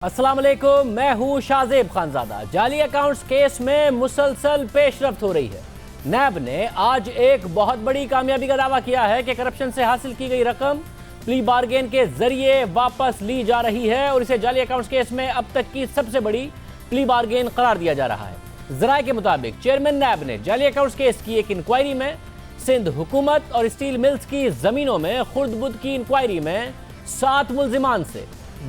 अस्सलाम वालेकुम, मैं हूं शाहजेब खानजादा। जाली अकाउंट्स केस में मुसलसल पेशरफ्त हो रही है। नैब ने आज एक बहुत बड़ी कामयाबी का दावा किया है कि करप्शन से हासिल की गई रकम प्ली बार्गेन के जरिए वापस ली जा रही है और इसे जाली अकाउंट्स केस में अब तक की सबसे बड़ी प्ली बार्गेन करार दिया जा रहा है। जराये के मुताबिक चेयरमैन नैब ने जाली अकाउंट्स केस की एक इंक्वायरी में सिंध हुकूमत और स्टील मिल्स की जमीनों में खुर्द-बुर्द की इंक्वायरी में 7 मुल्जिमान से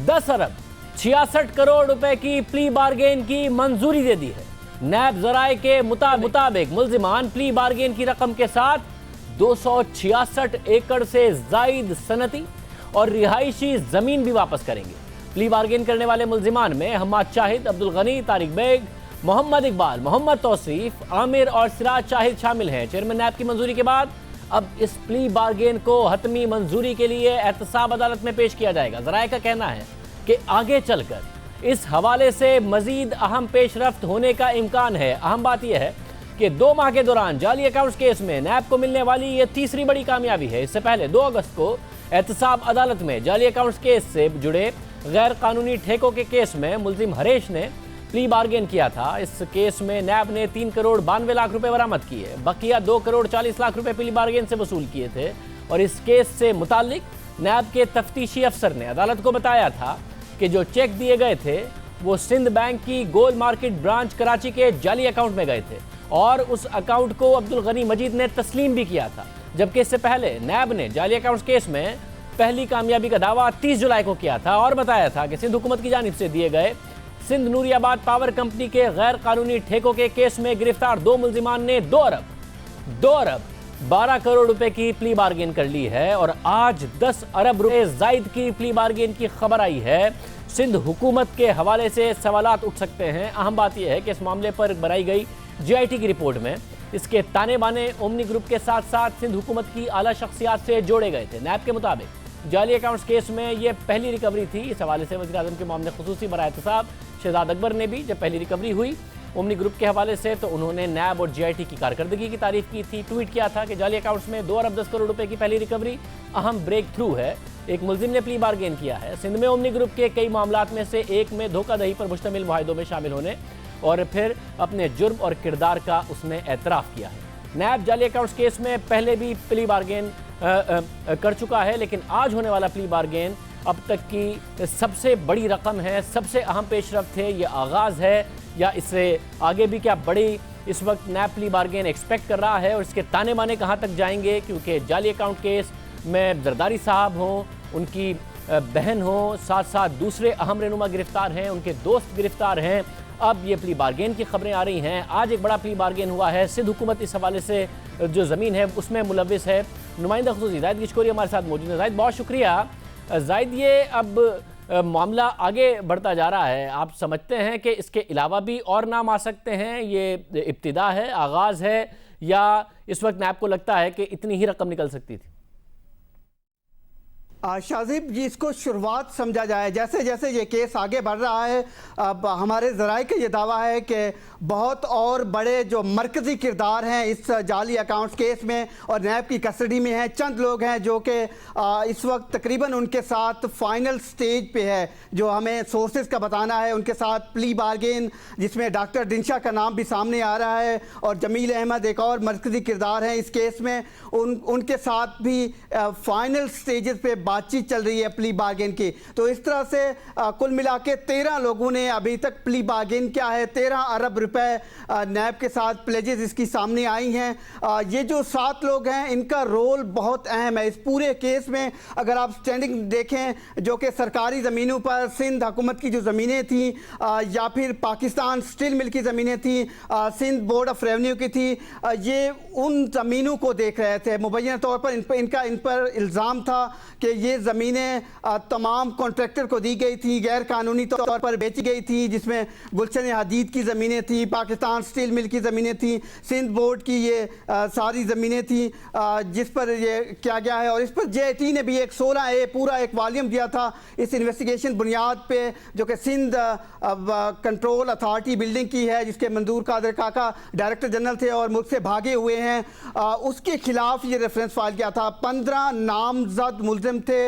10 अरब 66 करोड़ रुपए की प्ली बार्गेन की मंजूरी दे दी है। नैब जराये के मुताबिक मुल्जिमान प्ली बार्गेन की रकम के साथ 266 एकड़ से जायद सनती और रिहायशी जमीन भी वापस करेंगे। प्ली बार्गेन करने वाले मुल्जिमान में हम्माद शाहिद, अब्दुल गनी, तारिक बेग, मोहम्मद इकबाल, मोहम्मद तौसीफ, आमिर और सिराज शाहिद शामिल हैं। चेयरमैन नैब की मंजूरी के बाद अब इस प्ली बार्गेन को हतमी मंजूरी के लिए एहतसाब अदालत में पेश किया जाएगा। जराये का कहना है कि आगे चलकर इस हवाले से मजीद अहम पेशरफ्त होने का इम्कान है। अहम बात यह है कि 2 माह के दौरान जाली अकाउंट्स केस में नैब को मिलने वाली यह तीसरी बड़ी कामयाबी है। इससे पहले 2 अगस्त को एहतसाब अदालत में जाली अकाउंट्स केस से जुड़े गैर कानूनी ठेकों के केस में मुल्जिम हरेश ने प्ली बार्गेन किया था। इस केस में नैब ने 3 करोड़ 92 लाख रुपए बरामद किए, बकिया 2 करोड़ 40 लाख रुपए प्ली बार्गेन से वसूल किए थे। और इस केस से मुताल्लिक नैब के तफ्तीशी अफसर ने अदालत को बताया था कि जो चेक दिए गए थे वो सिंध बैंक की गोल मार्केट ब्रांच कराची के जाली अकाउंट में गए थे और उस अकाउंट को अब्दुल गनी मजीद ने तस्लीम भी किया था। जबकि इससे पहले नैब ने जाली अकाउंट्स केस में पहली कामयाबी का दावा 30 जुलाई को किया था और बताया था कि सिंध हुकूमत की जानिब से दिए गए सिंध नूरियाबाद पावर कंपनी के गैर कानूनी ठेकों के केस में गिरफ्तार 2 मुल्जिमान ने 2 अरब 12 करोड़ रुपए की प्ली बार्गेन कर ली है। और आज 10 अरब रुपए जायद की प्ली बार्गेन की खबर आई है। सिंध हुकूमत के हवाले से सवालात उठ सकते हैं। अहम बात यह है कि इस मामले पर बनाई गई GIT की रिपोर्ट में इसके ताने बाने ओमनी ग्रुप के साथ साथ सिंध हुकूमत की आला शख्सियात से जोड़े गए थे। नैब के मुताबिक जाली अकाउंट्स केस में यह पहली रिकवरी थी। इस हवाले से वज़ीर आज़म के मामले खुसूसी बराए एहतसाब शहजाद अकबर ने भी जब पहली रिकवरी हुई ओमनी ग्रुप के हवाले से तो उन्होंने नैब और GIT की कारकर्दगी की तारीफ की थी। ट्वीट किया था कि जाली अकाउंट्स में 2 अरब 10 करोड़ रुपए की पहली रिकवरी अहम ब्रेक थ्रू है। एक मुल्जिम ने प्ली बार्गेन किया है। सिंध में ओमनी ग्रुप के कई मामलात में से एक में धोखाधड़ी पर मुश्तमिल मुआहिदों में शामिल होने और फिर अपने जुर्म और किरदार का उसने एतराफ़ किया है। नैब जाली अकाउंट्स केस में पहले भी प्ली बार्गेन कर चुका है, लेकिन आज होने वाला प्ली बार्गेन अब तक की सबसे बड़ी रकम है, सबसे अहम पेशरफ्त है। ये आगाज़ है या इससे आगे भी क्या बड़ी इस वक्त नैब प्ली बार्गेन एक्सपेक्ट कर रहा है और इसके ताने बाने कहाँ तक जाएंगे? क्योंकि जाली अकाउंट केस में जरदारी साहब हों, उनकी बहन हो, साथ साथ दूसरे अहम रहनुमा गिरफ्तार हैं, उनके दोस्त गिरफ्तार हैं। अब ये प्ली बार्गेन की खबरें आ रही हैं। आज एक बड़ा प्ली बार्गेन हुआ है। सिंध हुकूमत इस हवाले से जो ज़मीन है उसमें मुलविस है। नुमाइंदा खुसूसी जाहिद गिचकोरी हमारे साथ मौजूद है। जाहिद, बहुत शुक्रिया। जाहिद, ये अब मामला आगे बढ़ता जा रहा है, आप समझते हैं कि इसके अलावा भी और नाम आ सकते हैं? ये इब्तिदा है, आगाज़ है, या इस वक्त नैब को लगता है कि इतनी ही रकम निकल सकती थी? शाहजीब जी, इसको शुरुआत समझा जाए। जैसे जैसे ये केस आगे बढ़ रहा है, अब हमारे ज़राए का ये दावा है कि बहुत और बड़े जो मरकज़ी किरदार हैं इस जाली अकाउंट्स केस में और नैब की कस्टडी में हैं। चंद लोग हैं जो कि इस वक्त तकरीबन उनके साथ फाइनल स्टेज पे है, जो हमें सोर्सेज का बताना है। उनके साथ प्ली बार्गेन जिसमें डॉक्टर दिनशा का नाम भी सामने आ रहा है और जमील अहमद एक और मरकज़ी किरदार हैं इस केस में, उनके साथ भी फाइनल स्टेजेस पे बातचीत चल रही है प्ली बार्गेन की। तो इस तरह से कुल मिला के 13 लोगों ने अभी तक प्ली बार्गेन किया है। 13 अरब रुपए नैब के साथ प्लेजेस इसकी सामने आई हैं। ये जो 7 लोग हैं इनका रोल बहुत अहम है इस पूरे केस में। अगर आप स्टैंडिंग देखें जो कि सरकारी ज़मीनों पर सिंध हुकूमत की जो ज़मीनें थी या फिर पाकिस्तान स्टील मिल की ज़मीनें थी, सिंध बोर्ड ऑफ रेवेन्यू की थी, ये उन ज़मीनों को देख रहे थे। मुबैना तौर पर इन पर इल्ज़ाम था कि ये ज़मीनें तमाम कॉन्ट्रैक्टर को दी गई थी, गैर कानूनी तौर पर बेची गई थी, जिसमें गुलशन हदीद की ज़मीनें थी, पाकिस्तान स्टील मिल की ज़मीनें थी, सिंध बोर्ड की ये सारी ज़मीनें थी जिस पर ये किया गया है। और इस पर JIT ने भी एक 16A पूरा एक वॉल्यूम दिया था इस इन्वेस्टिगेशन बुनियाद पे, जो कि सिंध कंट्रोल अथॉरिटी बिल्डिंग की है, जिसके मंजूर कादर काका डायरेक्टर जनरल थे और मुल्क से भागे हुए हैं। उसके खिलाफ ये रेफरेंस फाइल किया था। 15 नामजद मुल्जिम थे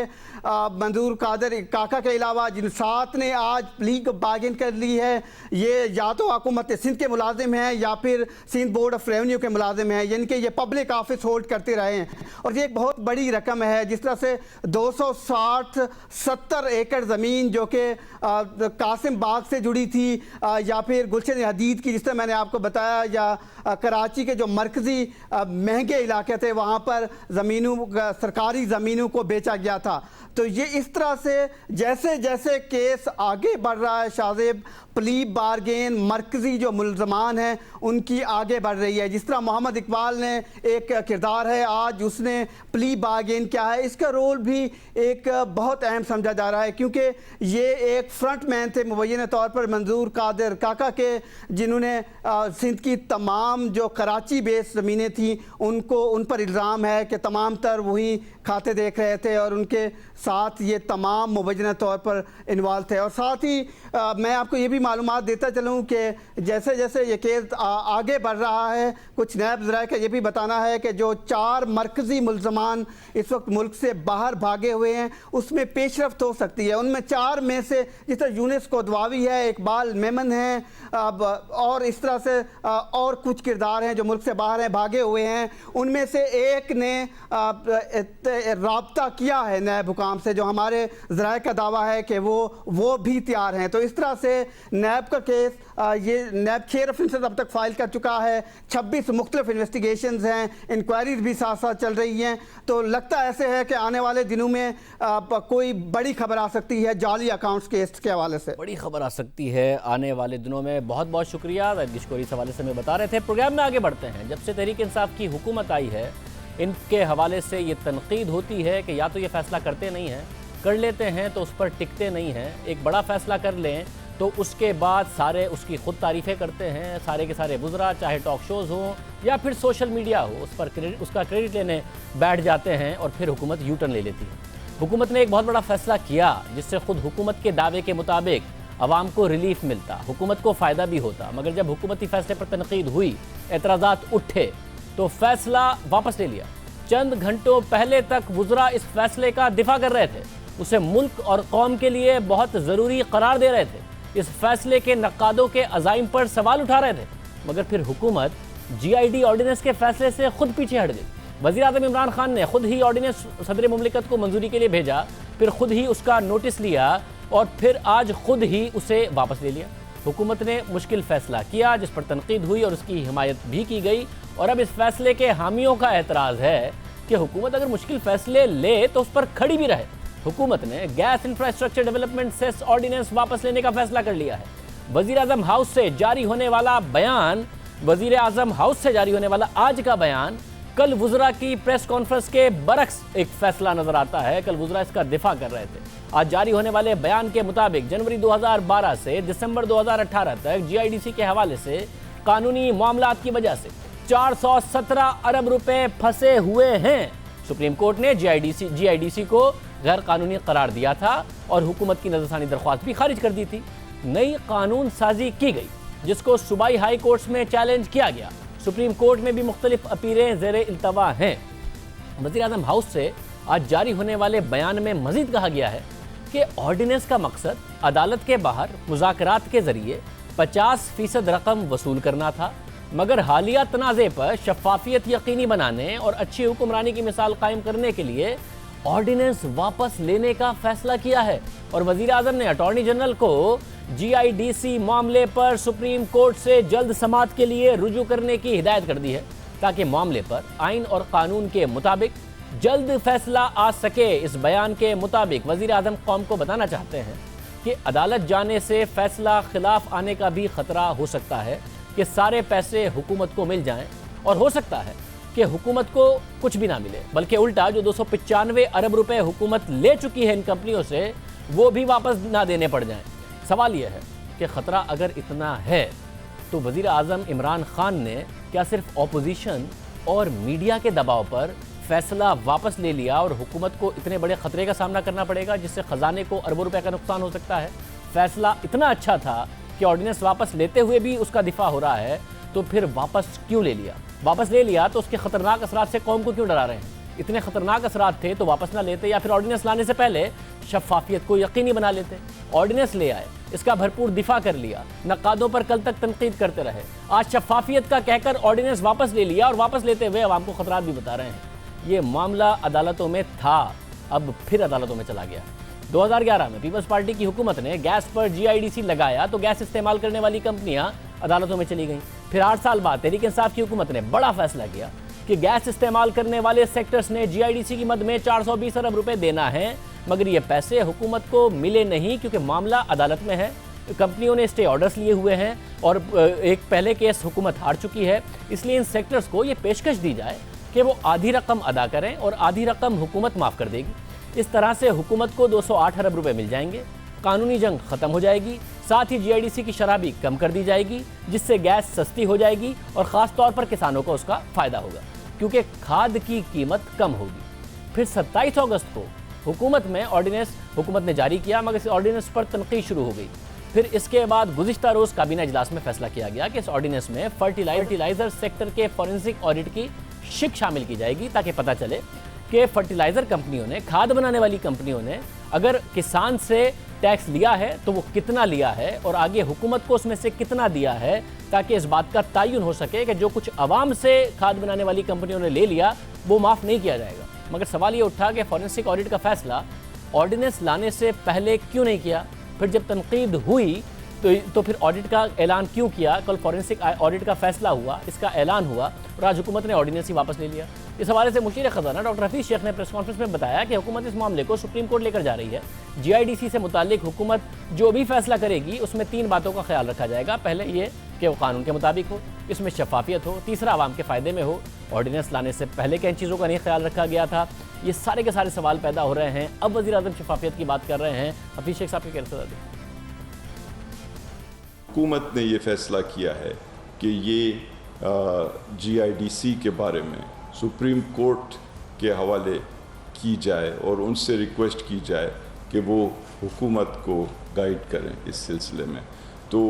मंजूर कादर काका के अलावा, जिन 7 ने आज प्ली बार्गेन कर ली है, ये या तो हुकूमत सिंध के मुलाजिम हैं या फिर सिंध बोर्ड ऑफ रेवेन्यू के मुलाजिम हैं, यानी कि ये पब्लिक ऑफिस होल्ड करते रहे हैं। और ये एक बहुत बड़ी रकम है, जिस तरह से 260-70 एकड़ ज़मीन जो कि कासिम बाग से जुड़ी थी या फिर गुलशन हदीद की, जिस तरह मैंने आपको बताया, या कराची के जो मरकज़ी महंगे इलाके थे वहाँ पर ज़मीनों, सरकारी ज़मीनों को बेचा गया था। तो ये इस तरह से जैसे जैसे केस आगे बढ़ रहा है शाहजेब, प्ली बार्गेन मरकज़ी जो मुलजमान हैं उनकी आगे बढ़ रही है। जिस तरह मोहम्मद इकबाल ने एक किरदार है, आज उसने प्ली बार्गेन किया है, इसका रोल भी एक बहुत अहम समझा जा रहा है, क्योंकि ये एक फ्रंट मैन थे मुबैना तौर पर मंजूर कादर काका के, जिन्होंने सिंध की तमाम जो कराची बेस्ड ज़मीनें थी उनको, उन पर इल्ज़ाम है कि तमाम तर वही खाते देख रहे थे और उनके साथ ये तमाम मुबैना तौर पर इन्वॉल्व थे। और साथ ही मैं आपको ये भी मालूमात देता चलूँ कि जैसे जैसे ये केस आगे बढ़ रहा है, कुछ नैब ज़राए का ये भी बताना है कि जो 4 मरकज़ी मुलज़मान इस वक्त मुल्क से बाहर भागे हुए हैं उसमें पेशरफ्त हो सकती है। उनमें 4 में से जिस तरह यूनिस कोतवावी है, इकबाल मेमन है, और इस तरह से और कुछ किरदार हैं जो मुल्क से बाहर हैं, भागे हुए हैं। उनमें से एक ने राब्ता किया है नैब हुकाम से, जो हमारे ज़राए का दावा है कि वो भी तैयार हैं। तो इस तरह से नैब का केस, ये नैब 6 रेफरेंसेस अब तक फाइल कर चुका है, 26 मुख्तलिफ इन्वेस्टिगेशंस हैं, इंक्वायरीज भी साथ साथ चल रही हैं। तो लगता ऐसे है कि आने वाले दिनों में कोई बड़ी खबर आ सकती है जाली अकाउंट्स केस के हवाले से। बड़ी खबर आ सकती है आने वाले दिनों में। बहुत बहुत शुक्रिया गिशकोरी इस हवाले से हमें बता रहे थे। प्रोग्राम में आगे बढ़ते हैं। जब से तहरीक इंसाफ की हुकूमत आई है, इनके हवाले से ये तनकीद होती है कि या तो ये फैसला करते नहीं हैं, कर लेते हैं तो उस पर टिकते नहीं हैं। एक बड़ा फैसला कर लें तो उसके बाद सारे उसकी खुद तारीफ़ें करते हैं, सारे के सारे वुज़रा, चाहे टॉक शोज़ हों या फिर सोशल मीडिया हो, उस पर उसका क्रेडिट लेने बैठ जाते हैं और फिर हुकूमत यू टर्न ले लेती है। हुकूमत ने एक बहुत बड़ा फैसला किया जिससे खुद हुकूमत के दावे के मुताबिक आवाम को रिलीफ मिलता, हुकूमत को फ़ायदा भी होता। मगर जब हुकूमती फ़ैसले पर तनकीद हुई, एतराज़ात उठे, तो फैसला वापस ले लिया। चंद घंटों पहले तक वुज़रा इस फैसले का दिफा कर रहे थे, उसे मुल्क और कौम के लिए बहुत ज़रूरी करार दे रहे थे, इस फैसले के नक्कादों के अज़ाइम पर सवाल उठा रहे थे। मगर फिर हुकूमत GID ऑर्डिनेंस के फैसले से खुद पीछे हट गई। वज़ीर आज़म इमरान खान ने खुद ही ऑर्डिनेंस सदर मुमलिकत को मंजूरी के लिए भेजा, फिर खुद ही उसका नोटिस लिया और फिर आज खुद ही उसे वापस ले लिया। हुकूमत ने मुश्किल फ़ैसला किया जिस पर तनकीद हुई और उसकी हिमायत भी की गई। और अब इस फैसले के हामियों का एतराज़ है कि हुकूमत अगर मुश्किल फ़ैसले ले तो उस पर खड़ी भी रहे। हुकूमत ने gas infrastructure development cess ordinance वापस लेने का फैसला कर लिया है। वज़ीर आज़म हाउस से जारी होने वाला बयान, वज़ीर आज़म हाउस से जारी होने वाला आज का बयान कल वुज़रा की प्रेस कॉन्फ्रेंस के बरक्स एक फैसला नजर आता है। कल वुज़रा इसका दिफा कर रहे थे। आज जारी होने वाले बयान के मुताबिक जनवरी 2012 से दिसंबर 2018 तक GIDC के हवाले से कानूनी मामलात की वजह से 417 अरब रुपए फंसे हुए हैं। सुप्रीम कोर्ट ने GIDC को गैर कानूनी करार दिया था और हुकूमत की नजरसानी दरख्वास्त भी खारिज कर दी थी। नई कानून साजी की गई जिसको सूबाई हाई कोर्ट्स में चैलेंज किया गया। सुप्रीम कोर्ट में भी मुख्तलिफ अपीलें ज़ेर इल्तवा हैं। वज़ीर आज़म हाउस से आज जारी होने वाले बयान में मजीद कहा गया है कि ऑर्डिनेंस का मकसद अदालत के बाहर मुज़ाकरात के ज़रिए 50% रकम वसूल करना था, मगर हालिया तनाज़े पर शफाफियत यकीनी बनाने और अच्छी हुक्मरानी की मिसाल कायम करने के लिए ऑर्डिनेंस वापस लेने का फैसला किया है। और वज़ीर आज़म ने अटॉर्नी जनरल को GIDC मामले पर सुप्रीम कोर्ट से जल्द समाअत के लिए रुजू करने की हिदायत कर दी है ताकि मामले पर आइन और कानून के मुताबिक जल्द फैसला आ सके। इस बयान के मुताबिक वज़ीर आज़म कौम को बताना चाहते हैं कि अदालत जाने से फैसला खिलाफ आने का भी खतरा हो सकता है कि सारे पैसे हुकूमत को मिल जाएं और हो सकता है कि हुकूमत को कुछ भी ना मिले, बल्कि उल्टा जो 295 अरब रुपए हुकूमत ले चुकी है इन कंपनियों से वो भी वापस ना देने पड़ जाएं। सवाल यह है कि ख़तरा अगर इतना है तो वज़ीर आज़म इमरान खान ने क्या सिर्फ ऑपोजिशन और मीडिया के दबाव पर फैसला वापस ले लिया और हुकूमत को इतने बड़े ख़तरे का सामना करना पड़ेगा जिससे ख़जाने को अरबों रुपए का नुकसान हो सकता है? फैसला इतना अच्छा था कि ऑर्डिनेंस वापस लेते हुए भी उसका दिफा हो रहा है, तो फिर वापस क्यों ले लिया? वापस ले लिया तो उसके ख़तरनाक असरात से कौम को क्यों डरा रहे हैं? इतने खतरनाक असरात थे तो वापस ना लेते, या फिर ऑर्डिनेंस लाने से पहले शफाफियत को यकीनी बना लेते। ऑर्डिनेंस ले आए, इसका भरपूर दिफा कर लिया, नक्कादों पर कल तक तनकीद करते रहे, आज शफाफियत का कहकर ऑर्डिनेंस वापस ले लिया और वापस लेते हुए अवाम को खतरात भी बता रहे हैं। ये मामला अदालतों में था, अब फिर अदालतों में चला गया। 2011 में पीपल्स पार्टी की हुकूमत ने गैस पर GIDC लगाया तो गैस इस्तेमाल करने वाली कंपनियां अदालतों में चली गईं। फिर 8 साल बाद तहरीक इंसाफ की हुकूमत ने बड़ा फैसला किया कि गैस इस्तेमाल करने वाले सेक्टर्स ने GIDC की मद में 420 अरब रुपए देना है, मगर ये पैसे हुकूमत को मिले नहीं क्योंकि मामला अदालत में है। कंपनियों ने स्टे ऑर्डर्स लिए हुए हैं और एक पहले केस हुकूमत हार चुकी है, इसलिए इन सेक्टर्स को ये पेशकश दी जाए कि वो आधी रकम अदा करें और आधी रकम हुकूमत माफ़ कर देगी। इस तरह से हुकूमत को 208 अरब रुपए मिल जाएंगे, कानूनी जंग ख़त्म हो जाएगी, साथ ही GIDC की शरह भी कम कर दी जाएगी, जिससे गैस सस्ती हो जाएगी और ख़ास तौर पर किसानों को उसका फ़ायदा होगा क्योंकि खाद की कीमत कम होगी। फिर 27 अगस्त को हुकूमत ने जारी किया, मगर इस ऑर्डिनेंस पर तनकीद शुरू हो गई। फिर इसके बाद गुज़िश्ता रोज़ काबीना इजलास में फैसला किया गया कि इस ऑर्डिनेंस में फर्टिलाइज़र सेक्टर के फॉरेंसिक ऑडिट की शिक शामिल की जाएगी ताकि पता चले कि फर्टिलाइज़र कंपनियों ने, खाद बनाने वाली कंपनियों ने अगर किसान से टैक्स लिया है तो वो कितना लिया है और आगे हुकूमत को उसमें से कितना दिया है, ताकि इस बात का तयन हो सके कि जो कुछ अवाम से खाद बनाने वाली कंपनियों ने ले लिया वो माफ़ नहीं किया जाएगा। मगर सवाल ये उठा कि फॉरेंसिक ऑडिट का फैसला ऑर्डिनेंस लाने से पहले क्यों नहीं किया। फिर जब तनकीद हुई तो फिर ऑडिट का ऐलान क्यों किया। कल फॉरेंसिक ऑडिट का फैसला हुआ, इसका ऐलान हुआ और आज हुकूमत ने ऑर्डिनेंस ही वापस ले लिया। इस हवाले से मुशीर ख़जाना डॉक्टर हफीज़ शेख ने प्रेस कॉन्फ्रेंस में बताया कि हुकूमत इस मामले को सुप्रीम कोर्ट लेकर जा रही है। GIDC से मुतालिक हुकूमत जो भी फैसला करेगी उसमें 3 बातों का ख्याल रखा जाएगा। पहले ये कि वो कानून के मुताबिक हो, इसमें शफाफियत हो, तीसरा आवाम के फ़ायदे में हो। ऑर्डिनेंस लाने से पहले किन चीज़ों का नहीं ख्याल रखा गया था, ये सारे के सारे सवाल पैदा हो रहे हैं। अब वज़ीर आज़म शफाफियत की बात कर रहे हैं। हफीज़ शेख साहब की क्या सलाह दी? हुकूमत ने ये फ़ैसला किया है कि ये GIDC के बारे में सुप्रीम कोर्ट के हवाले की जाए और उनसे रिक्वेस्ट की जाए कि वो हुकूमत को गाइड करें इस सिलसिले में। तो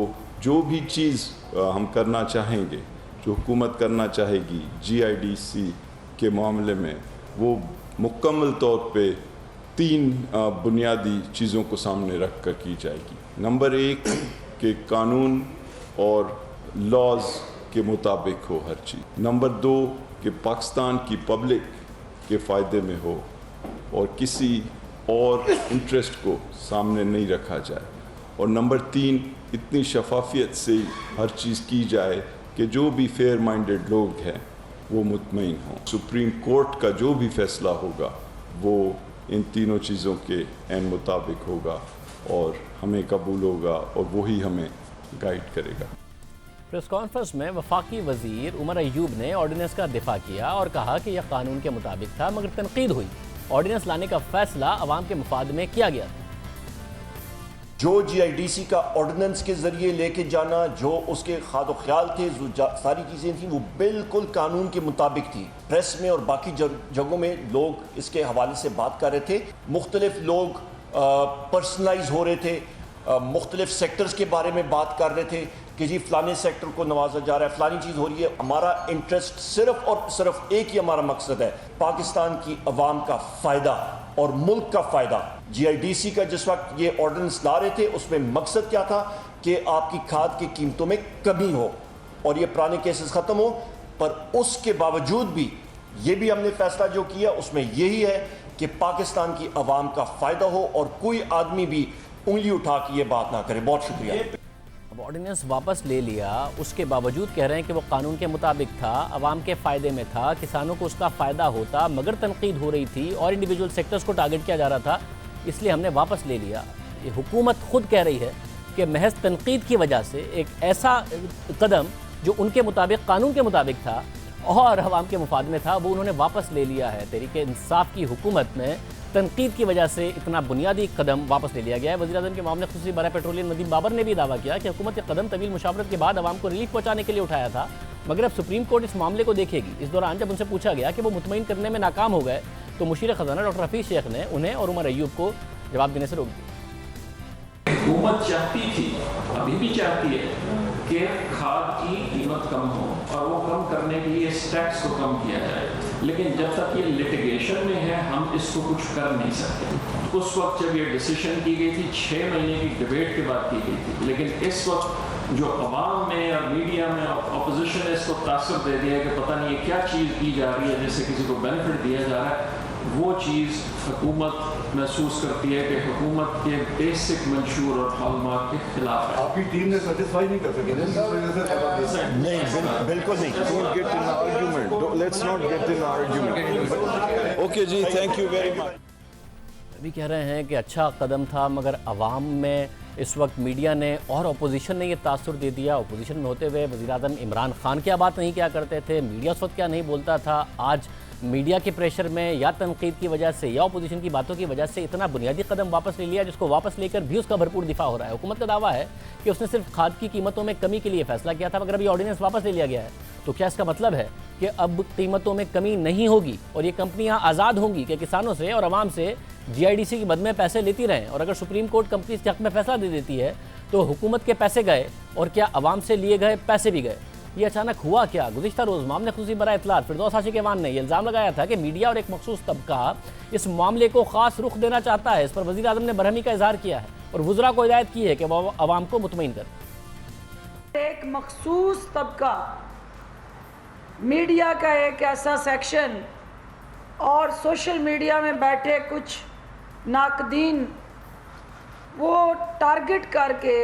जो भी चीज़ हम करना चाहेंगे, जो हुकूमत करना चाहेगी GIDC के मामले में, वो मुकम्मल तौर पे 3 बुनियादी चीज़ों को सामने रख कर की जाएगी। नंबर 1 कि कानून और लॉज के मुताबिक हो हर चीज़। नंबर 2 कि पाकिस्तान की पब्लिक के फ़ायदे में हो और किसी और इंटरेस्ट को सामने नहीं रखा जाए। और नंबर 3 इतनी शफाफियत से हर चीज़ की जाए कि जो भी फेयर माइंडेड लोग हैं वो मुतमईन हों। सुप्रीम कोर्ट का जो भी फ़ैसला होगा वो इन तीनों चीज़ों के ऐन मुताबिक होगा और हमें कबूल होगा और वही हमें गाइड करेगा। प्रेस कॉन्फ्रेंस में वफाकी वजीर उमर अयूब ने ऑर्डिनेंस का दिफा किया और कहा कि यह कानून के मुताबिक था, मगर तनकीद हुई। ऑर्डिनेंस लाने का फैसला अवाम के मुफाद में किया गया। जो GIDC का ऑर्डिनेंस के जरिए लेके जाना, जो उसके खाद ख्याल थे, जो सारी चीज़ें थी, वो बिल्कुल कानून के मुताबिक थी। प्रेस में और बाकी जगहों में लोग इसके हवाले से बात कर रहे थे, मुख्तलिफ लोग पर्सनलाइज हो रहे थे, मुख्तलिफ सेक्टर्स के बारे में बात कर रहे थे कि जी फ़लाने सेक्टर को नवाजा जा रहा है, फ़लानी चीज़ हो रही है। हमारा इंटरेस्ट सिर्फ और सिर्फ एक ही हमारा मकसद है, पाकिस्तान की अवाम का फ़ायदा और मुल्क का फ़ायदा। GIDC का जिस वक्त ये ऑर्डिनेंस ला रहे थे उसमें मकसद क्या था कि आपकी खाद की कीमतों में कमी हो और ये पुराने केसेस ख़त्म हो। पर उसके बावजूद भी ये भी हमने फैसला जो किया उसमें यही है कि पाकिस्तान की अवाम का फ़ायदा हो और कोई आदमी भी उंगली उठा के ये बात ना करे। बहुत शुक्रिया। अब ऑर्डिनेंस वापस ले लिया, उसके बावजूद कह रहे हैं कि वो कानून के मुताबिक था, अवाम के फ़ायदे में था, किसानों को उसका फ़ायदा होता, मगर तनकीद हो रही थी और इंडिविजुअल सेक्टर्स को टारगेट किया जा रहा था, इसलिए हमने वापस ले लिया। ये हुकूमत खुद कह रही है कि महज तनकीद की वजह से एक ऐसा कदम जो उनके मुताबिक, कानून के मुताबिक था और अवाम के मुफाद में था, वो उन्होंने वापस ले लिया है। तहरीक इंसाफ की हुकूमत में तनकीद की वजह से इतना बुनियादी कदम वापस ले लिया गया है। वज़ीर-ए-आज़म के मामले खुसूसी बराए पेट्रोलियम नदीम बाबर ने भी दावा किया कि हुकूमत के कदम तवील मुशावरत के बाद आवाम को रिलीफ पहुंचाने के लिए उठाया था, मगर अब सुप्रीम कोर्ट इस मामले को देखेगी। इस दौरान जब उनसे पूछा गया कि वो मुतमईन करने में नाकाम हो गए तो मुशीर ख़जाना डॉक्टर हफीज़ शेख ने उन्हें और उमर अयूब को जवाब देने से रोक दिया। हुकूमत चाहती थी, अभी भी चाहती है कि खाद की कीमत कम हो और वो कम करने के लिए इस टैक्स को कम किया जाए। लेकिन जब तक ये लिटिगेशन में है हम इसको कुछ कर नहीं सकते। उस वक्त जब ये डिसीजन की गई थी 6 महीने की डिबेट के बाद की गई थी, लेकिन इस वक्त जो अवाम में और मीडिया में अपोजिशन ने इसको तासर दे दिया है कि पता नहीं ये क्या चीज़ की जा रही है जिससे किसी को बेनिफिट दिया जा रहा है, वो चीज़ हुकूमत महसूस करती है कि हुकूमत के बेसिक मंशूर और हॉलमार्क के खिलाफ है। आपकी टीम ने सेटिस्फाई नहीं कर सके नहीं, बिल्कुल नहीं। Don't get in argument. Let's not get in argument. Okay ji, thank you very much. अभी कह रहे हैं कि अच्छा कदम था, मगर अवाम में इस वक्त मीडिया ने और अपोजिशन ने ये तासुर दे दिया। अपोजिशन में होते हुए वज़ीर-ए-आज़म इमरान खान क्या बात नहीं क्या करते थे, मीडिया उस वक्त क्या नहीं बोलता था, आज मीडिया के प्रेशर में या तनकीद की वजह से या अपोजिशन की बातों की वजह से इतना बुनियादी कदम वापस ले लिया, जिसको वापस लेकर भी उसका भरपूर दिफा हो रहा है। हुकूमत का दावा है कि उसने सिर्फ खाद की कीमतों में कमी के लिए फैसला किया था, मगर अभी ऑर्डिनेंस वापस ले लिया गया है, तो क्या इसका मतलब है कि अब कीमतों में कमी नहीं होगी और ये कंपनियां आज़ाद होंगी कि किसानों से और आवाम से GIDC की मद में पैसे लेती रहें? और अगर सुप्रीम कोर्ट कंपनी के हक में फैसला दे देती है तो हुकूमत के पैसे गए और क्या आवाम से लिए गए पैसे भी गए? ये अचानक हुआ क्या? गुज़िश्ता रोज़ मामले खुसूसी बराए इत्तलात फिरदौस आशिक ऐवान ने यह इल्ज़ाम लगाया था कि मीडिया और एक मखसूस तबका इस मामले को ख़ास रुख देना चाहता है। इस पर वज़ीर आज़म ने बरहमी का इजहार किया है और वुज़रा को हिदायत की है कि वह आवाम को मुतमईन करें। एक मखसूस तबका, मीडिया का एक ऐसा सेक्शन और सोशल मीडिया में बैठे कुछ नाकदीन, वो टारगेट करके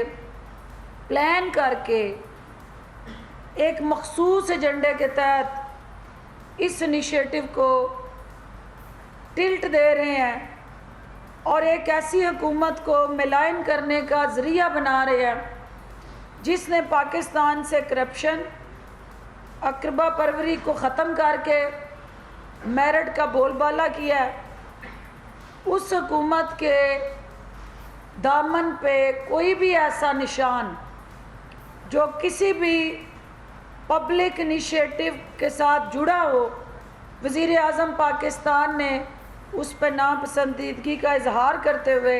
प्लान करके एक मखसूस एजेंडे के तहत इस इनिशिएटिव को टिल्ट दे रहे हैं और एक ऐसी हुकूमत को मिलान करने का ज़रिया बना रहे हैं जिसने पाकिस्तान से करप्शन, अकरबा परवरी को ख़त्म करके मेरिट का बोलबाला किया है। उस हुकूमत के दामन पे कोई भी ऐसा निशान जो किसी भी पब्लिक इनिशिएटिव के साथ जुड़ा हो, वज़ीर आज़म पाकिस्तान ने उस पर नापसंदीदगी का इजहार करते हुए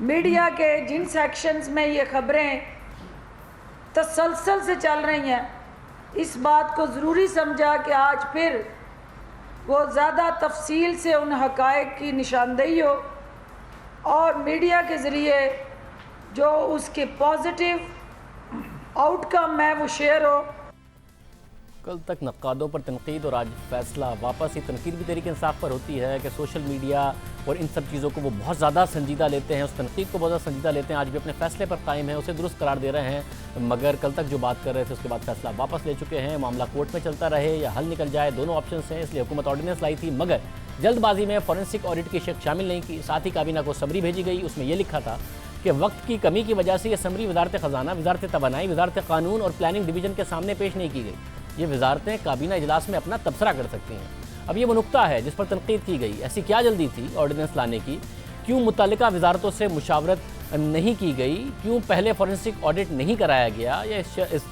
मीडिया के जिन सेक्शंस में ये ख़बरें तसलसल से चल रही हैं, इस बात को ज़रूरी समझा कि आज फिर वो ज़्यादा तफसील से उन हक़ाइक़ की निशानदेही हो और मीडिया के ज़रिए जो उसके पॉजिटिव आउटकम है वो शेयर हो। कल तक नक्कादों पर तनकीद और आज फैसला वापस। ये तनकीद भी तहरीक इंसाफ पर होती है कि सोशल मीडिया और इन सब चीज़ों को वो बहुत ज़्यादा संजीदा लेते हैं, उस तनकीद को बहुत ज़्यादा संजीदा लेते हैं। आज भी अपने फैसले पर कायम है, उसे दुरुस्त करार दे रहे हैं, मगर कल तक जो बात कर रहे थे उसके बाद फैसला वापस ले चुके हैं। मामला कोर्ट में चलता रहे या हल निकल जाए, दोनों ऑप्शन हैं। इसलिए हुकूमत ऑर्डिनेंस लाई थी, मगर जल्दबाजी में फॉरेंसिक ऑडिट की शर्त शामिल नहीं की। साथ ही काबीना को समरी भेजी गई, उसमें यह लिखा था कि वक्त की कमी की वजह से यह समरी वजारत ख़जाना, वजारत तवानाई, वजारत कानून और प्लानिंग डिवीज़न के सामने पेश नहीं की गई। ये वजारतें काबीना इजलास में अपना तबसरा कर सकती हैं। अब ये वो नुक्ता है जिस पर तनकीद की गई। ऐसी क्या जल्दी थी ऑर्डिनेंस लाने की? क्यों मुतल्लिका वजारतों से मुशावरत नहीं की गई? क्यों पहले फॉरेंसिक ऑडिट नहीं कराया गया या इस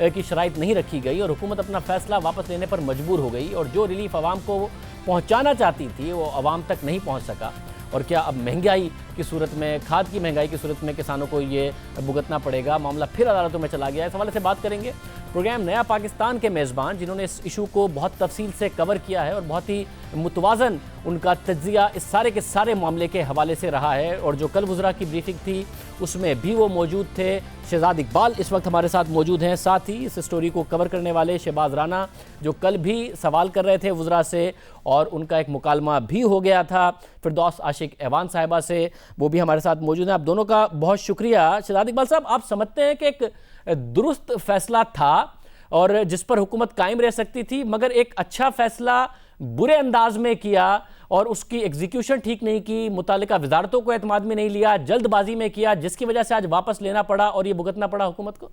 की शराइत नहीं रखी गई और हुकूमत अपना फैसला वापस लेने पर मजबूर हो गई और जो रिलीफ आवाम को पहुँचाना चाहती थी वो आवाम तक नहीं पहुँच सका? और क्या अब महंगाई की सूरत में, खाद की महंगाई की सूरत में किसानों को ये भुगतना पड़ेगा? मामला फिर अदालतों में चला गया। इस हवाले से बात करेंगे प्रोग्राम नया पाकिस्तान के मेज़बान, जिन्होंने इस इशू को बहुत तफसील से कवर किया है और बहुत ही मुतवाज़न उनका तज्ज़िया इस सारे के सारे मामले के हवाले से रहा है। और जो कल वुज़रा की ब्रीफिंग थी उसमें भी वो मौजूद थे। शहजाद इकबाल इस वक्त हमारे साथ मौजूद हैं, साथ ही इस स्टोरी को कवर करने वाले शहबाज राना, जो कल भी सवाल कर रहे थे वुज़रा से और उनका एक मुकालमा भी हो गया था फिरदौस आशिक ऐवान साहिबा से, वो भी हमारे साथ मौजूद हैं। आप दोनों का बहुत शुक्रिया। शहजाद इकबाल साहब, आप समझते हैं कि एक दुरुस्त फैसला था और जिस पर हुकूमत कायम रह सकती थी, मगर एक अच्छा फैसला बुरे अंदाज में किया और उसकी एग्जीक्यूशन ठीक नहीं की, मुतालिका वजारतों को एतमाद में नहीं लिया, जल्दबाजी में किया, जिसकी वजह से आज वापस लेना पड़ा और ये भुगतना पड़ा हुकूमत को?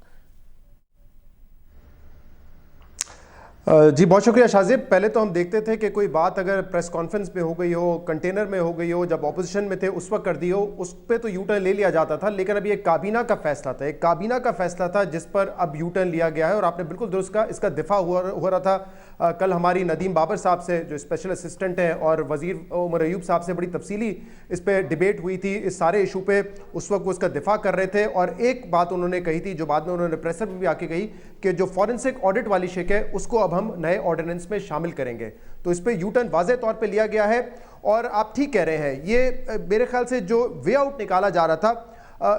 जी बहुत शुक्रिया शाहजेब। पहले तो हम देखते थे कि कोई बात अगर प्रेस कॉन्फ्रेंस में हो गई हो, कंटेनर में हो गई हो, जब ऑपोजिशन में थे उस वक्त कर दी हो, उस पर तो यू टर्न ले लिया जाता था। लेकिन अब ये काबीना का फैसला था, एक काबीना का फैसला था जिस पर अब यू टर्न लिया गया है और आपने बिल्कुल दुरुस्त कहा, इसका दिफा हो रहा था। कल हमारी नदीम बाबर साहब से, जो स्पेशल असिस्टेंट हैं, और वज़ीर उमर अयूब साहब से बड़ी तफसीली इस पर डिबेट हुई थी, इस सारे इशू पे। उस वक्त वो इसका दिफा कर रहे थे और एक बात उन्होंने कही थी जो बाद में उन्होंने प्रेसर में भी आके कही कि जो फॉरेंसिक ऑडिट वाली शेक है उसको अब हम नए ऑर्डिनेंस में शामिल करेंगे। तो इस पर यू टर्न वाज़ेह तौर पे लिया गया है और आप ठीक कह रहे हैं, ये मेरे ख्याल से जो वे आउट निकाला जा रहा था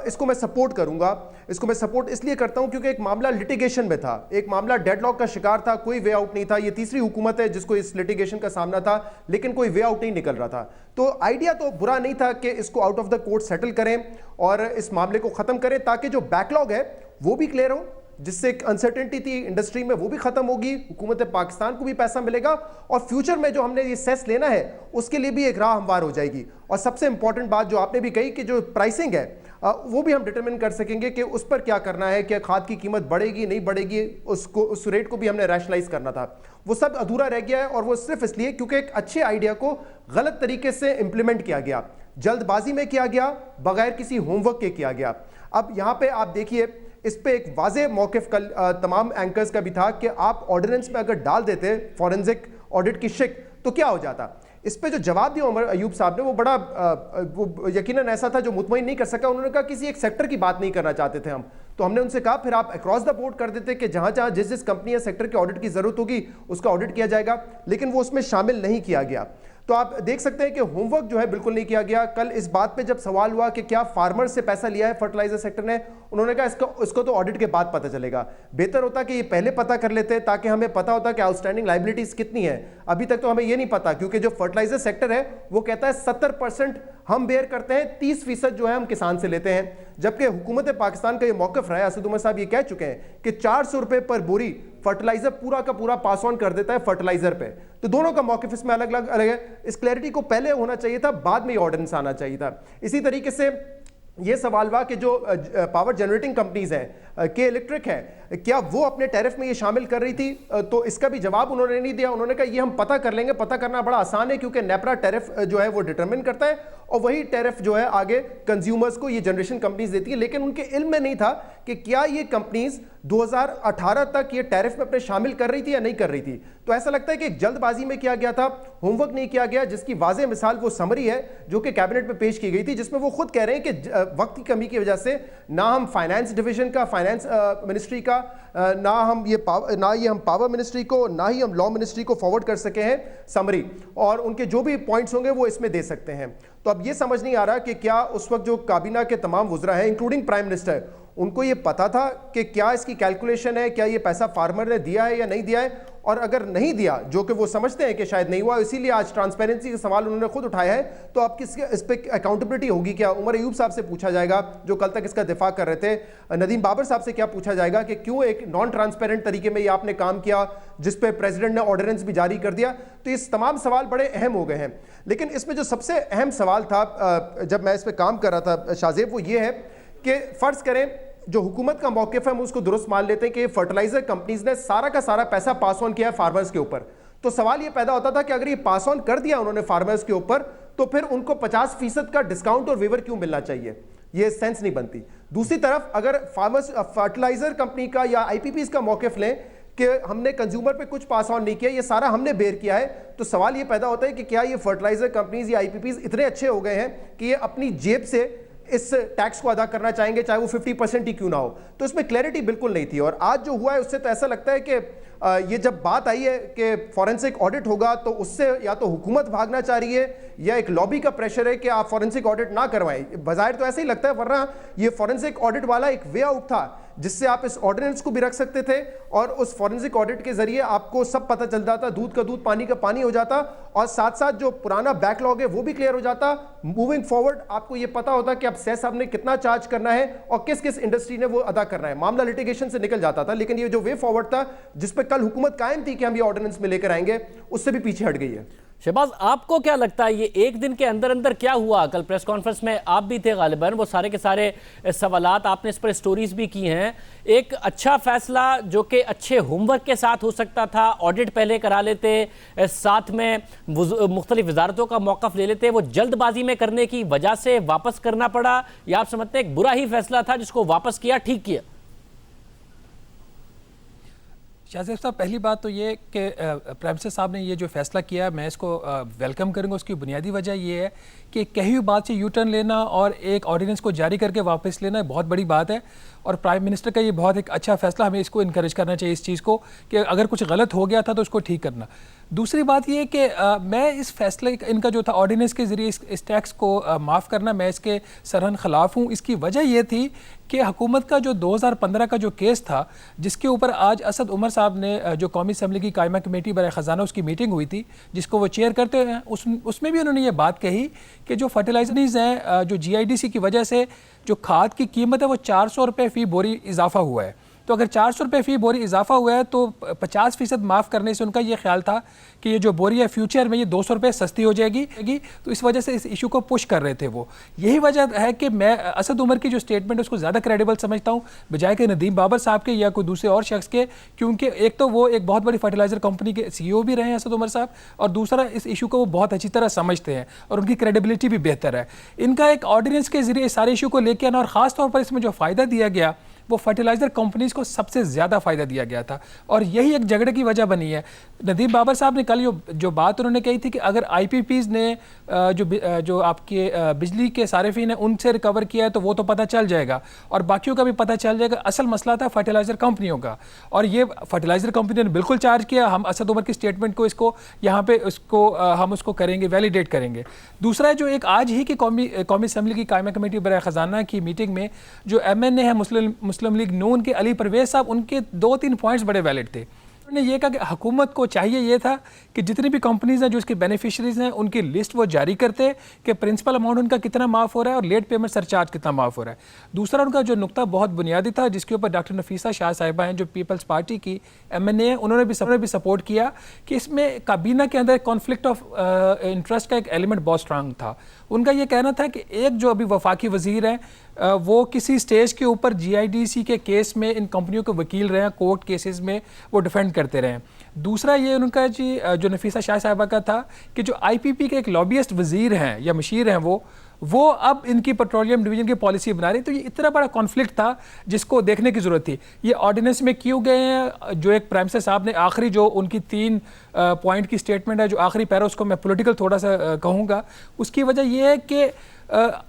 इसको मैं सपोर्ट करूंगा। इसको मैं सपोर्ट इसलिए करता हूं क्योंकि एक मामला लिटिगेशन में था, एक मामला डेडलॉक का शिकार था, कोई वे आउट नहीं था। ये तीसरी हुकूमत है जिसको इस लिटिगेशन का सामना था, लेकिन कोई वे आउट नहीं निकल रहा था। तो आइडिया तो बुरा नहीं था कि इसको out of the court settle करें और इस मामले को खत्म करें ताकि जो बैकलॉग है वो भी क्लियर हो, जिससे एक अनसर्टेनिटी थी इंडस्ट्री में वो भी खत्म होगी, हुकूमत पाकिस्तान को भी पैसा मिलेगा और फ्यूचर में जो हमने ये सेस लेना है उसके लिए भी एक राह हमवार हो जाएगी। और सबसे इंपॉर्टेंट बात जो आपने भी कही कि जो प्राइसिंग है वो भी हम डिटरमिन कर सकेंगे कि उस पर क्या करना है, क्या खाद की कीमत बढ़ेगी नहीं बढ़ेगी, उसको उस रेट को भी हमने रैशनलाइज करना था। वो सब अधूरा रह गया है और वो सिर्फ इसलिए क्योंकि एक अच्छे आइडिया को गलत तरीके से इंप्लीमेंट किया गया, जल्दबाजी में किया गया, बगैर किसी होमवर्क के किया गया। अब यहाँ पे आप देखिए, इस पे एक वाज़ेह मौक़िफ़ कल तमाम एंकर्स का भी था कि आप ऑर्डिनेंस में अगर डाल देते फॉरेंसिक ऑडिट की शिक तो क्या हो जाता। इस पे जो जवाब दिया उमर अयूब साहब ने वो बड़ा वो यकीनन ऐसा था जो मुतमईन नहीं कर सका। उन्होंने कहा किसी एक सेक्टर की बात नहीं करना चाहते थे हम, तो हमने उनसे कहा फिर आप अक्रॉस द बोर्ड कर देते कि जहां जहां जिस जिस कंपनी या सेक्टर के ऑडिट की जरूरत होगी उसका ऑडिट किया जाएगा, लेकिन वो उसमें शामिल नहीं किया गया। तो आप देख सकते हैं कि होमवर्क जो है बिल्कुल नहीं किया गया। कल इस बात पे जब सवाल हुआ कि क्या फार्मर से पैसा लिया है फर्टिलाइजर सेक्टर ने, उन्होंने कहा इसको तो ऑडिट के बाद पता चलेगा। बेहतर होता कि ये पहले पता कर लेते ताकि हमें पता होता कि आउटस्टैंडिंग लायबिलिटीज कितनी है। अभी तक तो हमें ये नहीं पता क्योंकि जो फर्टिलाइजर सेक्टर है वो कहता है 70% हम बेयर करते हैं, 30% जो है हम किसान से लेते हैं, जबकि हुकूमत पाकिस्तान का ये मौक़िफ़ रहा है, असद उमर साहब ये कह चुके हैं कि 400 रुपये पर बोरी फर्टिलाइजर पूरा का पूरा पास ऑन कर देता है फर्टिलाइजर पे। तो दोनों का मौक़िफ़ इसमें अलग अलग है। इस क्लैरिटी को पहले होना चाहिए था, बाद में ये ऑर्डिनेंस आना चाहिए था। इसी तरीके से ये सवाल हुआ कि जो पावर जनरेटिंग कंपनीज हैं, के इलेक्ट्रिक है, क्या वो अपने टैरिफ में ये शामिल कर रही थी, तो इसका भी जवाब उन्होंने नहीं दिया। उन्होंने कहा ये हम पता कर लेंगे। पता करना बड़ा आसान है क्योंकि नेपरा टैरिफ जो है वो डिटरमिन करता है और वही टैरिफ जो है आगे कंज्यूमर्स को ये जनरेशन कंपनीज देती है। लेकिन उनके इल्म में नहीं था कि क्या ये कंपनीज 2018 तक ये टैरिफ में अपने शामिल कर रही थी या नहीं कर रही थी। तो ऐसा लगता है कि एक जल्दबाजी में किया गया था, होमवर्क नहीं किया गया, जिसकी वाज़ेह मिसाल वो समरी है जो कि कैबिनेट में पेश की गई थी, जिसमें वो खुद कह रहे हैं कि वक्त की कमी की वजह से ना हम फाइनेंस डिवीजन का, फाइनेंस मिनिस्ट्री का, ना हम पावर मिनिस्ट्री को, ना ही हम लॉ मिनिस्ट्री को फॉरवर्ड कर सके हैं समरी, और उनके जो भी पॉइंट्स होंगे वो इसमें दे सकते हैं। तो अब ये समझ नहीं आ रहा कि क्या उस वक्त जो काबीना के तमाम वुज़रा हैं इंक्लूडिंग प्राइम मिनिस्टर, उनको ये पता था कि क्या इसकी कैलकुलेशन है, क्या ये पैसा फार्मर ने दिया है या नहीं दिया है, और अगर नहीं दिया, जो कि वो समझते हैं कि शायद नहीं हुआ, इसीलिए आज ट्रांसपेरेंसी का सवाल उन्होंने खुद उठाया है, तो अब किसके इस पर अकाउंटेबिलिटी होगी क्या? उमर अयूब साहब से पूछा जाएगा जो कल तक इसका दिफा कर रहे थे, नदीम बाबर साहब से क्या पूछा जाएगा कि क्यों एक नॉन ट्रांसपेरेंट तरीके में ये आपने काम किया जिस पे प्रेसिडेंट ने ऑर्डिनेंस भी जारी कर दिया। तो इस तमाम सवाल बड़े अहम हो गए हैं। लेकिन इसमें जो सबसे अहम सवाल था जब मैं इस पर काम कर रहा था शाहजेब, वो ये है कि फ़र्ज़ करें जो हुकूमत का मौक़िफ़ है हम उसको दुरुस्त मान लेते हैं कि फर्टिलाइजर कंपनीज ने सारा का सारा पैसा पास ऑन किया है फार्मर्स के ऊपर। तो सवाल ये पैदा होता था कि अगर ये पास ऑन कर दिया उन्होंने फार्मर्स के ऊपर, तो फिर उनको 50% का डिस्काउंट और वेवर क्यों मिलना चाहिए? ये सेंस नहीं बनती। दूसरी तरफ अगर फार्मर्स फर्टिलाइजर कंपनी का या IPPs का मौक़िफ़ लें कि हमने कंज्यूमर पे कुछ पास ऑन नहीं किया, ये सारा हमने बेयर किया है, तो सवाल ये पैदा होता है कि क्या ये फर्टिलाइजर कंपनीज या IPPs इतने अच्छे हो गए हैं कि ये अपनी जेब से इस टैक्स को अदा करना चाहेंगे, चाहे वो 50% ही क्यों ना हो? तो इसमें क्लैरिटी बिल्कुल नहीं थी। और आज जो हुआ है उससे तो ऐसा लगता है कि ये जब बात आई है कि फॉरेंसिक ऑडिट होगा, तो उससे या तो हुकूमत भागना चाह रही है या एक लॉबी का प्रेशर है कि आप फॉरेंसिक ऑडिट ना करवाएं। बज़ाहिर तो ऐसे ही लगता है, वरना ये फॉरेंसिक ऑडिट वाला एक वे आउट था जिससे आप इस ऑर्डिनेंस को भी रख सकते थे और उस फॉरेंसिक ऑडिट के जरिए आपको सब पता चल जाता, दूध का दूध पानी का पानी हो जाता, और साथ साथ जो पुराना बैकलॉग है वो भी क्लियर हो जाता। मूविंग फॉरवर्ड आपको ये पता होता कि अब सेस साहब ने कितना चार्ज करना है और किस किस इंडस्ट्री ने वो अदा करना है। मामला लिटिगेशन से निकल जाता था। लेकिन ये जो वे फॉरवर्ड था जिस पर कल हुकूमत कायम थी कि हम ये ऑर्डिनेंस में लेकर आएंगे, उससे भी पीछे हट गई है। शहबाज, आपको क्या लगता है ये एक दिन के अंदर अंदर क्या हुआ? कल प्रेस कॉन्फ्रेंस में आप भी थे गालिबन, वो सारे के सारे सवालात आपने इस पर स्टोरीज भी की हैं। एक अच्छा फैसला जो कि अच्छे होमवर्क के साथ हो सकता था, ऑडिट पहले करा लेते, साथ में मुख्तलिफ वजारतों का मौक़िफ़ ले लेते, वो जल्दबाजी में करने की वजह से वापस करना पड़ा, या आप समझते हैं एक बुरा ही फैसला था जिसको वापस किया, ठीक किया? शाहजेब साहब, पहली बात तो ये कि प्राइम मिनिस्टर साहब ने ये जो फैसला किया, मैं इसको वेलकम करूंगा। उसकी बुनियादी वजह ये है कि कहीं भी बात से यू टर्न लेना और एक ऑर्डिनेंस को जारी करके वापस लेना बहुत बड़ी बात है। और प्राइम मिनिस्टर का ये बहुत एक अच्छा फैसला, हमें इसको इनकरेज करना चाहिए इस चीज़ को कि अगर कुछ गलत हो गया था तो उसको ठीक करना। दूसरी बात ये कि मैं इस फैसले इनका जो था ऑर्डिनेंस के ज़रिए इस टैक्स को माफ़ करना, मैं इसके सरहन ख़िलाफ़ हूँ। इसकी वजह ये थी कि हुकूमत का जो 2015 का जो केस था, जिसके ऊपर आज असद उमर साहब ने जो कौमी असम्बली की कायमा कमेटी बराए ख़जाना उसकी मीटिंग हुई थी, जिसको वो चेयर करते हैं, उसमें भी उन्होंने ये बात कही कि जो फर्टिलाइजर्स हैं, जो GIDC की वजह से जो खाद की कीमत है वो 400 रुपये फ़ी बोरी इजाफा हुआ है। तो अगर 400 रुपये फ़ी बोरी इजाफा हुआ है तो 50% माफ़ करने से उनका ये ख्याल था कि ये जो बोरी है फ्यूचर में ये 200 रुपये सस्ती हो जाएगी, तो इस वजह से इस इशू को पुश कर रहे थे वो। यही वजह है कि मैं असद उमर की जो स्टेटमेंट है उसको ज़्यादा क्रेडिबल समझता हूँ बजाय कि नदीम बाबर साहब के या कोई दूसरे और शख्स के, क्योंकि एक तो वो एक बहुत बड़ी फर्टिलाइज़र कंपनी के CEO भी रहे हैं असद उमर साहब, और दूसरा इस इशू को वो बहुत अच्छी तरह समझते हैं और उनकी क्रेडिबिलिटी भी बेहतर है। इनका एक ऑर्डिनेंस के ज़रिए सारे इशू को लेकर आना, और ख़ास तौर पर इसमें जो फ़ायदा दिया गया वो फर्टिलाइज़र कंपनीज़ को सबसे ज़्यादा फ़ायदा दिया गया था, और यही एक झगड़े की वजह बनी है। नदीम बाबर साहब ने कल जो बात उन्होंने कही थी कि अगर IPPs ने जो आपके बिजली के सारिफीन हैं उनसे रिकवर किया है तो वो तो पता चल जाएगा और बाकियों का भी पता चल जाएगा। असल मसला था फर्टिलाइज़र कंपनियों का, और ये फर्टिलाइज़र कंपनी ने बिल्कुल चार्ज किया। हम असद उमर की स्टेटमेंट को इसको यहाँ पे हम उसको करेंगे, वैलिडेट करेंगे। दूसरा जो एक आज ही की कौमी असम्बली की कायमा कमेटी बराए ख़जाना की मीटिंग में जो MNA है मुस्लिम लीग नून के अली परवेज़ साहब, उनके 2-3 पॉइंट्स बड़े वैलिड थे। उन्होंने ये कहा कि हुकूमत को चाहिए ये था कि जितनी भी कंपनीज़ हैं जो इसके बेनिफिशरीज़ हैं उनकी लिस्ट वो जारी करते कि प्रिंसिपल अमाउंट उनका कितना माफ़ हो रहा है और लेट पेमेंट सरचार्ज कितना माफ़ हो रहा है। दूसरा उनका जो नुक्ता बहुत बुनियादी था जिसके ऊपर डॉक्टर नफीसा शाह साहिबा हैं जो पीपल्स पार्टी की MNA हैं, उन्होंने भी सपोर्ट किया कि इसमें काबीना के अंदर कॉन्फ्लिक्ट ऑफ इंटरेस्ट का एक एलिमेंट बहुत स्ट्रांग था। उनका ये कहना था कि एक जो अभी वफाकी वज़ीर हैं वो किसी स्टेज के ऊपर GIDC के केस में इन कंपनियों के वकील रहे हैं, कोर्ट केसेस में वो डिफेंड करते रहे हैं। दूसरा ये उनका जी जो नफीसा शाह साहिबा का था कि जो IPP के एक लॉबियस्ट वज़ीर हैं या मशीर हैं वो अब इनकी पेट्रोलियम डिवीजन की पॉलिसी बना रही। तो ये इतना बड़ा कॉन्फ्लिक्ट था जिसको देखने की ज़रूरत थी। ये ऑर्डिनेंस में क्यों गए हैं, जो एक प्राइम मिनिस्टर साहब ने आखिरी जो उनकी 3 पॉइंट की स्टेटमेंट है, जो आखिरी पैरा उसको मैं पॉलिटिकल थोड़ा सा कहूँगा, उसकी वजह यह है कि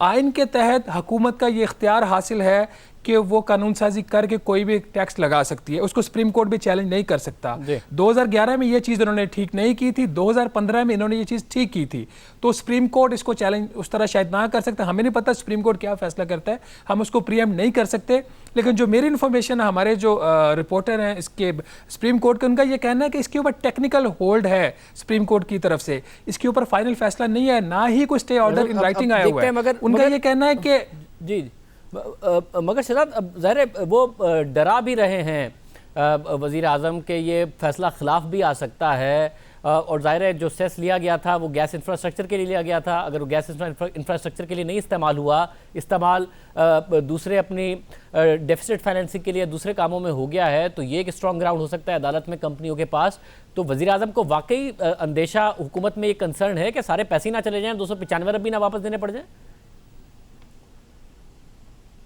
आइन के तहत हुकूमत का ये इख्तियार हासिल है कि वो कानून साजी करके कोई भी टैक्स लगा सकती है, उसको सुप्रीम कोर्ट भी चैलेंज नहीं कर सकता। 2011 में ये चीज़ उन्होंने ठीक नहीं की थी, 2015 में इन्होंने ये चीज़ ठीक की थी, तो सुप्रीम कोर्ट इसको चैलेंज उस तरह शायद ना कर सकता। हमें नहीं पता सुप्रीम कोर्ट क्या फैसला करता है, हम उसको प्रीएम्प्ट नहीं कर सकते। लेकिन जो मेरी इन्फॉर्मेशन है, हमारे जो रिपोर्टर हैं इसके सुप्रीम कोर्ट का, उनका ये कहना है कि इसके ऊपर टेक्निकल होल्ड है सुप्रीम कोर्ट की तरफ से, इसके ऊपर फाइनल फैसला नहीं है, ना ही कोई स्टे ऑर्डर इन राइटिंग आया हुआ है। उनका ये कहना है कि जी मगर शहजाद अब ज़ाहिर है वो डरा भी रहे हैं वज़ीर आज़म के ये फैसला खिलाफ भी आ सकता है, और ज़ाहिर है जो सेस लिया गया था वो गैस इंफ्रास्ट्रक्चर के लिए लिया गया था। अगर वो गैस इंफ्रास्ट्रक्चर के लिए नहीं इस्तेमाल दूसरे अपनी डेफिसिट फाइनेंसिंग के लिए दूसरे कामों में हो गया है, तो ये एक स्ट्रॉन्ग ग्राउंड हो सकता है अदालत में कंपनियों के पास। तो वज़ीर आज़म को वाकई अंदेशा, हुकूमत में ये कंसर्न है कि सारे पैसे ना चले जाएँ, 295 अरब भी ना वापस देने पड़ जाए।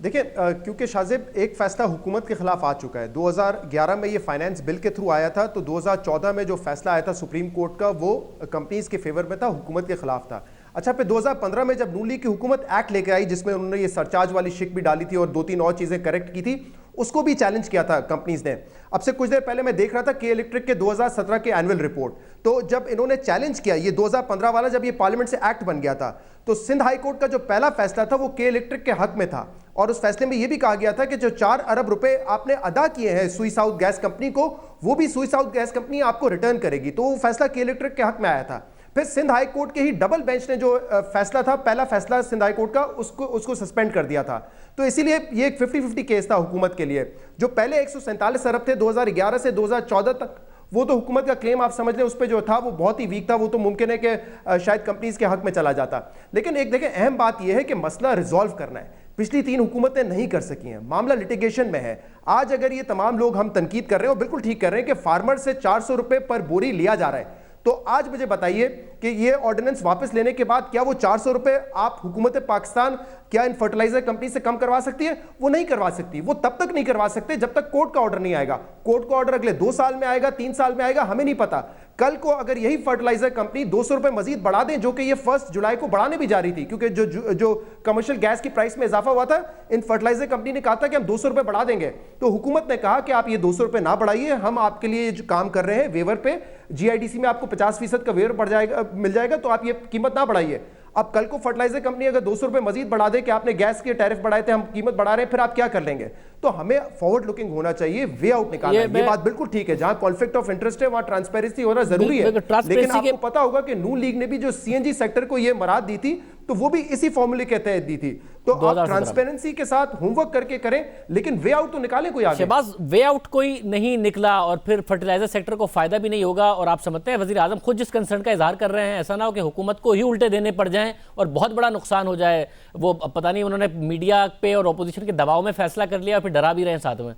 देखिए, क्योंकि शाजिब एक फैसला हुकूमत के खिलाफ आ चुका है। 2011 में ये फाइनेंस बिल के थ्रू आया था, तो 2014 में जो फैसला आया था सुप्रीम कोर्ट का वो कंपनीज के फेवर में था, हुकूमत के खिलाफ था। अच्छा, फिर 2015 में जब नून लीग की हुकूमत एक्ट लेकर आई जिसमें उन्होंने ये सरचार्ज वाली शिक भी डाली थी और 2-3 और चीज़ें करेक्ट की थी, उसको भी चैलेंज किया था कंपनीज ने। अब से कुछ देर पहले मैं देख रहा था के इलेक्ट्रिक के 2017 के एनुअल रिपोर्ट, तो जब इन्होंने चैलेंज किया ये 2015 वाला, जब ये पार्लियामेंट से एक्ट बन गया था, तो सिंध हाई कोर्ट का जो पहला फैसला था वो के इलेक्ट्रिक के हक में था, और उस फैसले में ये भी कहा गया था कि जो 4 अरब रुपए आपने अदा किए हैं सुई साउथ गैस कंपनी को, वो भी सुई साउथ गैस कंपनी आपको रिटर्न करेगी। तो वो फैसला के इलेक्ट्रिक के हक में आया था। फिर सिंध हाई कोर्ट के ही डबल बेंच ने जो फैसला था, पहला फैसला सिंध हाई कोर्ट का, उसको सस्पेंड कर दिया था। तो इसीलिए ये एक 50-50 केस था हुकूमत के लिए। जो पहले 147 अरब थे 2011 से 2014 तक, वो तो हुकूमत का क्लेम आप समझ लें उस पर जो था वो बहुत ही वीक था, वो तो मुमकिन है कि शायद कंपनीज के हक में चला जाता। लेकिन एक देखें, अहम बात यह है कि मसला रिजॉल्व करना है। पिछली 3 हुकूमतें नहीं कर सकी हैं, मामला लिटिगेशन में है। आज अगर ये तमाम लोग हम तनकीद कर रहे हैं और बिल्कुल ठीक कर रहे हैं कि फार्मर से 400 रुपए पर बोरी लिया जा रहा है, तो आज मुझे बताइए कि ये ऑर्डिनेंस वापस लेने के बाद क्या वो 400 रुपए आप हुकूमत पाकिस्तान क्या इन फर्टिलाइजर कंपनी से कम करवा सकती है? वो नहीं करवा सकती। वो तब तक नहीं करवा सकते जब तक कोर्ट का ऑर्डर नहीं आएगा। कोर्ट का ऑर्डर अगले 2 साल में आएगा, 3 साल में आएगा, हमें नहीं पता। कल को अगर यही फर्टिलाइजर कंपनी 200 रुपए मजीद बढ़ा दें, जो कि ये 1 जुलाई को बढ़ाने भी जा रही थी, क्योंकि जो कमर्शियल गैस की प्राइस में इजाफा हुआ था, इन फर्टिलाइजर कंपनी ने कहा था कि हम 200 रुपए बढ़ा देंगे। तो हुकूमत ने कहा कि आप ये 200 रुपए ना बढ़ाइए, हम आपके लिए जो काम कर रहे हैं वेवर पे, GIDC में आपको 50% का वेवर मिल जाएगा, तो आप ये कीमत ना बढ़ाइए। अब कल को फर्टिलाइजर कंपनी अगर 200 रुपए मजीद बढ़ा दे कि आपने गैस के टैरिफ बढ़ाए थे, हम कीमत बढ़ा रहे हैं, फिर आप क्या कर लेंगे? तो हमें फॉरवर्ड लुकिंग होना चाहिए, वे आउट निकालना है। ये बात बिल्कुल ठीक है, जहां कॉन्फ्लिक्ट ऑफ इंटरेस्ट है वहां ट्रांसपेरेंसी होना जरूरी है। लेकिन आपको पता होगा कि नून लीग ने भी जो CNG सेक्टर को ये मराद दी थी, तो वो भी इसी फॉर्मूले के तहत दी थी। तो आप ट्रांसपेरेंसी के साथ होमवर्क करके करें, लेकिन वे आउट तो निकालें कोई आगे। शहबाज, वे आउट कोई नहीं निकला और फिर फर्टिलाइजर सेक्टर को फायदा भी नहीं होगा। और आप समझते हैं वजीर आजम खुद जिस कंसर्न का इजहार कर रहे हैं, ऐसा ना हो कि हुकूमत को ही उल्टे देने पड़ जाएं और बहुत बड़ा नुकसान हो जाए। वो पता नहीं उन्होंने मीडिया पे और अपोजिशन के दबाव में फैसला कर लिया और फिर डरा भी रहे हैं साथ में।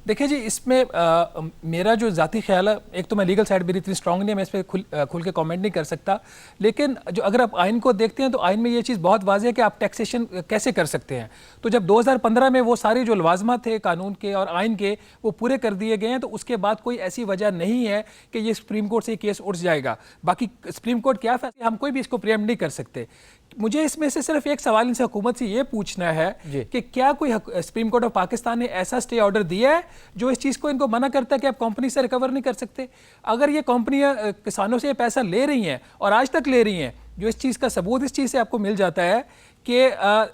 देखिए जी, इसमें मेरा जो ज़ाती ख्याल है, एक तो मैं लीगल साइड मेरी इतनी स्ट्रांग नहीं है, मैं इस पर खुल के कमेंट नहीं कर सकता। लेकिन जो अगर आप आइन को देखते हैं तो आइन में ये चीज़ बहुत वाज़ेह है कि आप टैक्सेशन कैसे कर सकते हैं। तो जब 2015 में वो सारे जो लवाजमात थे कानून के और आइन के, वो पूरे कर दिए गए हैं, तो उसके बाद कोई ऐसी वजह नहीं है कि ये सुप्रीम कोर्ट से केस उठ जाएगा। बाकी सुप्रीम कोर्ट क्या फैसला, हम कोई भी इसको प्रियम्प्ट नहीं कर सकते। मुझे इसमें से सिर्फ एक सवाल इनसे हुकूमत से ये पूछना है कि क्या कोई सुप्रीम कोर्ट ऑफ पाकिस्तान ने ऐसा स्टे ऑर्डर दिया है जो इस चीज़ को इनको मना करता है कि आप कंपनी से रिकवर नहीं कर सकते? अगर ये कंपनियां किसानों से ये पैसा ले रही हैं और आज तक ले रही हैं, जो इस चीज़ का सबूत इस चीज़ से आपको मिल जाता है कि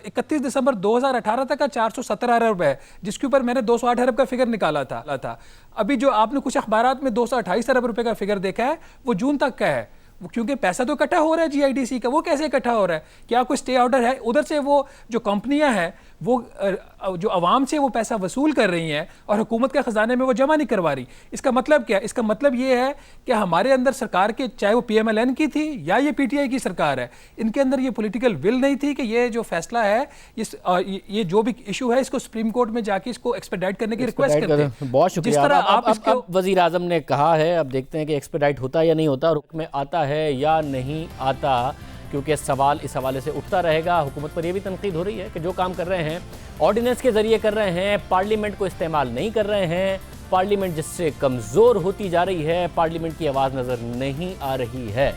31 दिसंबर 2018 तक का 417 अरब है, जिसके ऊपर मैंने 208 अरब का फिगर निकाला था। अभी जो आपने कुछ अखबारात में 228 अरब रुपए का फिगर देखा है, वो जून तक का है। क्योंकि पैसा तो इकट्ठा हो रहा है GIDC का, वो कैसे इकट्ठा हो रहा है? क्या कोई स्टे ऑर्डर है? उधर से वो जो कंपनियां हैं वो जो अवाम से वो पैसा वसूल कर रही हैं और हुकूमत के खजाने में वो जमा नहीं करवा रही। इसका मतलब क्या? इसका मतलब ये है कि हमारे अंदर सरकार के, चाहे वो PMLN की थी या ये PTI की सरकार है, इनके अंदर ये पॉलिटिकल विल नहीं थी कि ये जो फैसला है, ये जो भी इशू है, इसको सुप्रीम कोर्ट में जाके इसको एक्सपेडाइट करने की रिक्वेस्ट करते हैं। बहुत शुक्रिया। जिस तरह अब वजीर आजम ने कहा है, अब देखते हैं कि एक्सपेडाइट होता या नहीं होता, रुख में आता है या नहीं आता, क्योंकि सवाल इस हवाले से उठता रहेगा। हुकूमत पर यह भी तनकीद हो रही है कि जो काम कर रहे हैं ऑर्डिनेंस के जरिए कर रहे हैं, पार्लियामेंट को इस्तेमाल नहीं कर रहे हैं, पार्लियामेंट जिससे कमज़ोर होती जा रही है, पार्लियामेंट की आवाज़ नज़र नहीं आ रही है।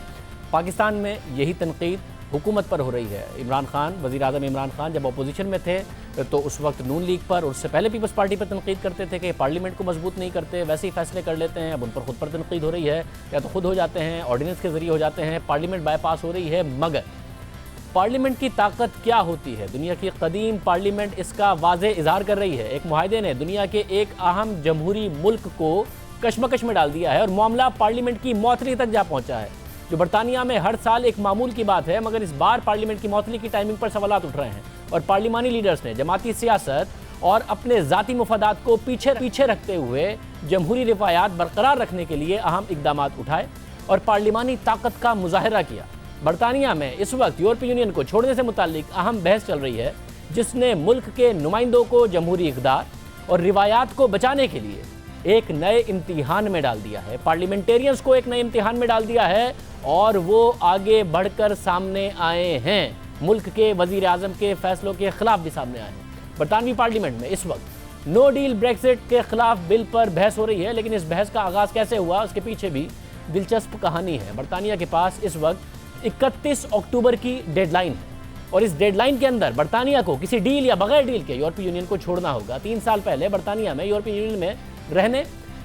पाकिस्तान में यही तनकीद हुकूमत पर हो रही है। इमरान खान, वज़ीर आज़म इमरान खान जब अपोजिशन में थे तो उस वक्त नून लीग पर और उससे पहले पीपल्स पार्टी पर तनकीद करते थे कि पार्लियामेंट को मजबूत नहीं करते, वैसे ही फैसले कर लेते हैं। अब उन पर खुद पर तनकीद हो रही है, या तो खुद हो जाते हैं, ऑर्डिनेंस के जरिए हो जाते हैं, पार्लियामेंट बाईपास हो रही है। मगर पार्लियामेंट की ताकत क्या होती है? दुनिया की कदीम पार्लियामेंट इसका वाज़े इजहार कर रही है। एक मुआहदे ने दुनिया के एक अहम जमहूरी मुल्क को कशमकश में डाल दिया है और मामला पार्लियामेंट की मौतली तक जा पहुंचा है, जो बरतानिया में हर साल एक मामूल की बात है। मगर इस बार पार्लियामेंट की मौतली की टाइमिंग पर सवालात उठ रहे हैं और पार्लिमानी लीडर्स ने जमाती सियासत और अपने ज़ाती मुफादात को पीछे रखते हुए जमहूरी रिवायात बरकरार रखने के लिए अहम इकदाम उठाए और पार्लिमानी ताकत का मुजाहरा किया। बरतानिया में इस वक्त यूरोपीय यूनियन को छोड़ने से मुताल्लिक अहम बहस चल रही है, जिसने मुल्क के नुमाइंदों को जमहूरी इक़्तिदार और रिवायात को बचाने के लिए एक नए इम्तिहान में डाल दिया है। पार्लियामेंटेरियंस को एक नए इम्तिहान में डाल दिया है और वो आगे बढ़कर सामने आए हैं, मुल्क के वज़ीर आज़म के फैसलों के खिलाफ भी सामने आए हैं। बरतानवी पार्लियामेंट में इस वक्त नो डील ब्रेक्सिट के खिलाफ बिल पर बहस हो रही है, लेकिन इस बहस का आगाज़ कैसे हुआ उसके पीछे भी दिलचस्प कहानी है। बरतानिया के पास इस वक्त 31 अक्टूबर की डेडलाइन है और इस डेडलाइन के अंदर बरतानिया को किसी डील या बगैर डील के यूरोपीय यूनियन को छोड़ना होगा। 3 साल पहले बरतानिया में यूरोपीय यूनियन में रहने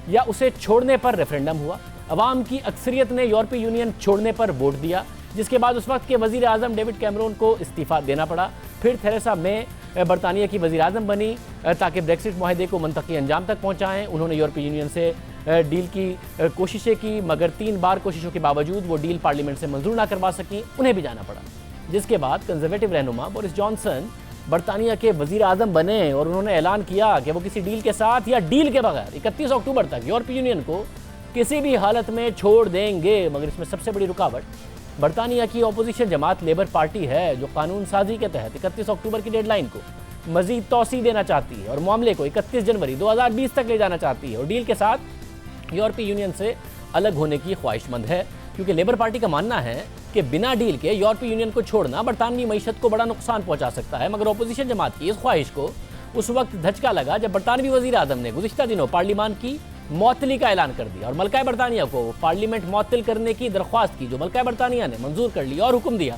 या उसे छोड़ने पर रेफरेंडम हुआ। अवाम की अक्सरियत ने यूरोपीय यूनियन छोड़ने पर वोट दिया, जिसके बाद उस वक्त के वज़ीर आज़म डेविड कैमरून को इस्तीफ़ा देना पड़ा। फिर थेरेसा मे बरतानिया की वज़ीर आज़म बनी ताकि ब्रेक्सिट मुआहदे को मंतकी अंजाम तक पहुँचाएँ। उन्होंने यूरोपीय यूनियन से डील की कोशिशें की, मगर 3 बार कोशिशों के बावजूद वो डील पार्लियामेंट से मंजूर ना करवा सकी, उन्हें भी जाना पड़ा। जिसके बाद कंजर्वेटिव रहनुमा बोरिस जॉनसन बरतानिया के वज़ीर आज़म बने और उन्होंने ऐलान किया कि वो किसी डील के साथ या डील के बगैर 31 अक्टूबर तक यूरोपीय यूनियन को किसी भी हालत में छोड़ देंगे। मगर इसमें सबसे बड़ी रुकावट बरतानिया की अपोजिशन जमात लेबर पार्टी है, जो कानून साजी के तहत 31 अक्टूबर की डेडलाइन को मज़ीद तोसी देना चाहती है और मामले को 31 जनवरी 2020 तक ले जाना चाहती है और डील के साथ यूरोपीय यूनियन से अलग होने की ख्वाहिशमंद है, क्योंकि लेबर पार्टी का मानना है कि बिना डील के यूरोपीय यूनियन को छोड़ना बरतानवी मईशत को बड़ा नुकसान पहुंचा सकता है। मगर अपोजिशन जमात की इस ख्वाहिश को उस वक्त धचका लगा जब बरतानवी वजीर आजम ने गुज़िश्ता दिनों पार्लियामान की मअतली का ऐलान कर दिया और मलका बरतानिया को पार्लियामेंट मअतल करने की दरख्वास्त की, जो मलका बरतानिया ने मंजूर कर ली और हुक्म दिया